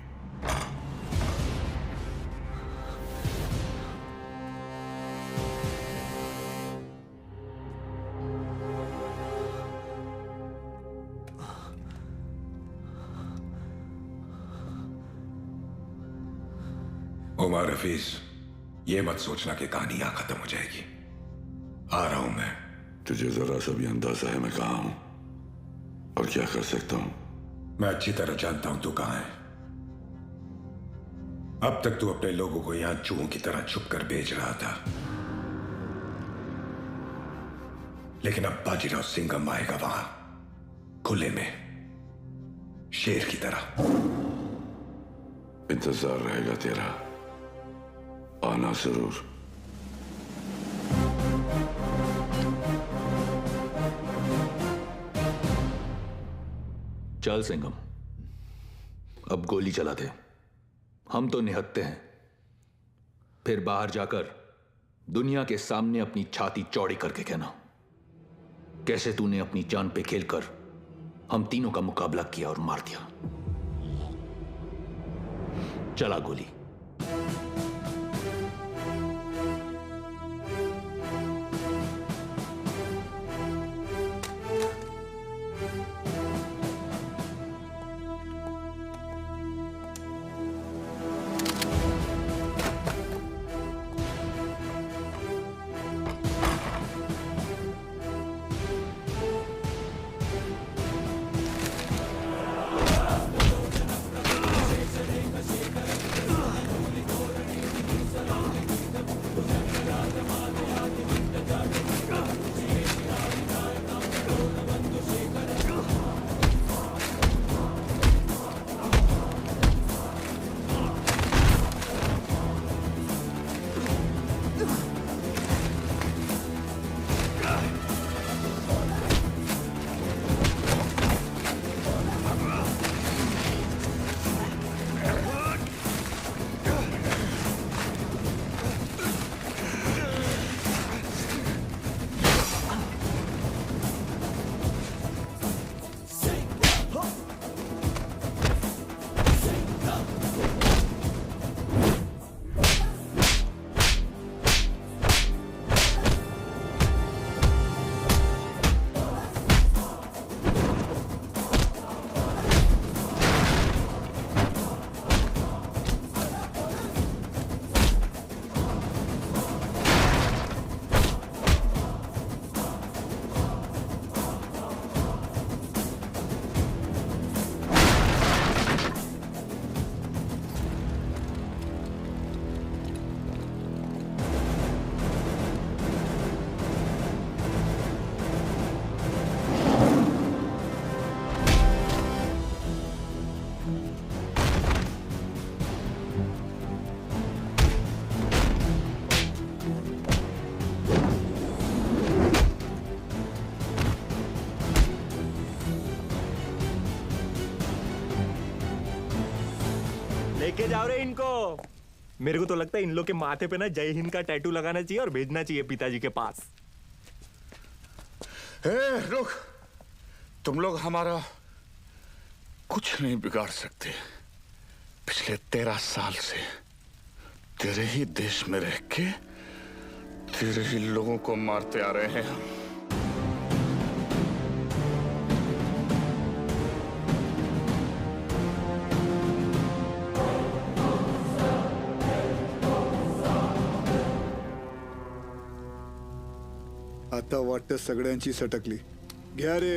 उमर हफीज, ये मत सोचना कि कहानी यहां खत्म हो जाएगी। आ रहा हूं मैं। तुझे जरा सा भी अंदाजा है मैं कहां हूं और क्या कर सकता हूं? मैं अच्छी तरह जानता हूं तू कहां है। अब तक तू अपने लोगों को यहां चूहों की तरह छुप कर बेच रहा था, लेकिन अब बाजीराव सिंघम आएगा वहां खुले में, शेर की तरह। इंतजार रहेगा तेरा, आना जरूर। चल सिंघम, अब गोली चला दे, हम तो निहत्ते हैं, फिर बाहर जाकर दुनिया के सामने अपनी छाती चौड़ी करके कहना कैसे तूने अपनी जान पे खेलकर हम तीनों का मुकाबला किया और मार दिया। चला गोली। लेके जाओ रे इनको। मेरे को तो लगता है इन लोग के माथे पे ना जय हिंद का टैटू लगाना चाहिए और भेजना चाहिए पिताजी के पास। रुक, तुम लोग हमारा कुछ नहीं बिगाड़ सकते। पिछले 13 साल से तेरे ही देश में रह के तेरे ही लोगों को मारते आ रहे हैं हम। आता वाटतं सगळ्यांची सटकली. घ्या रे.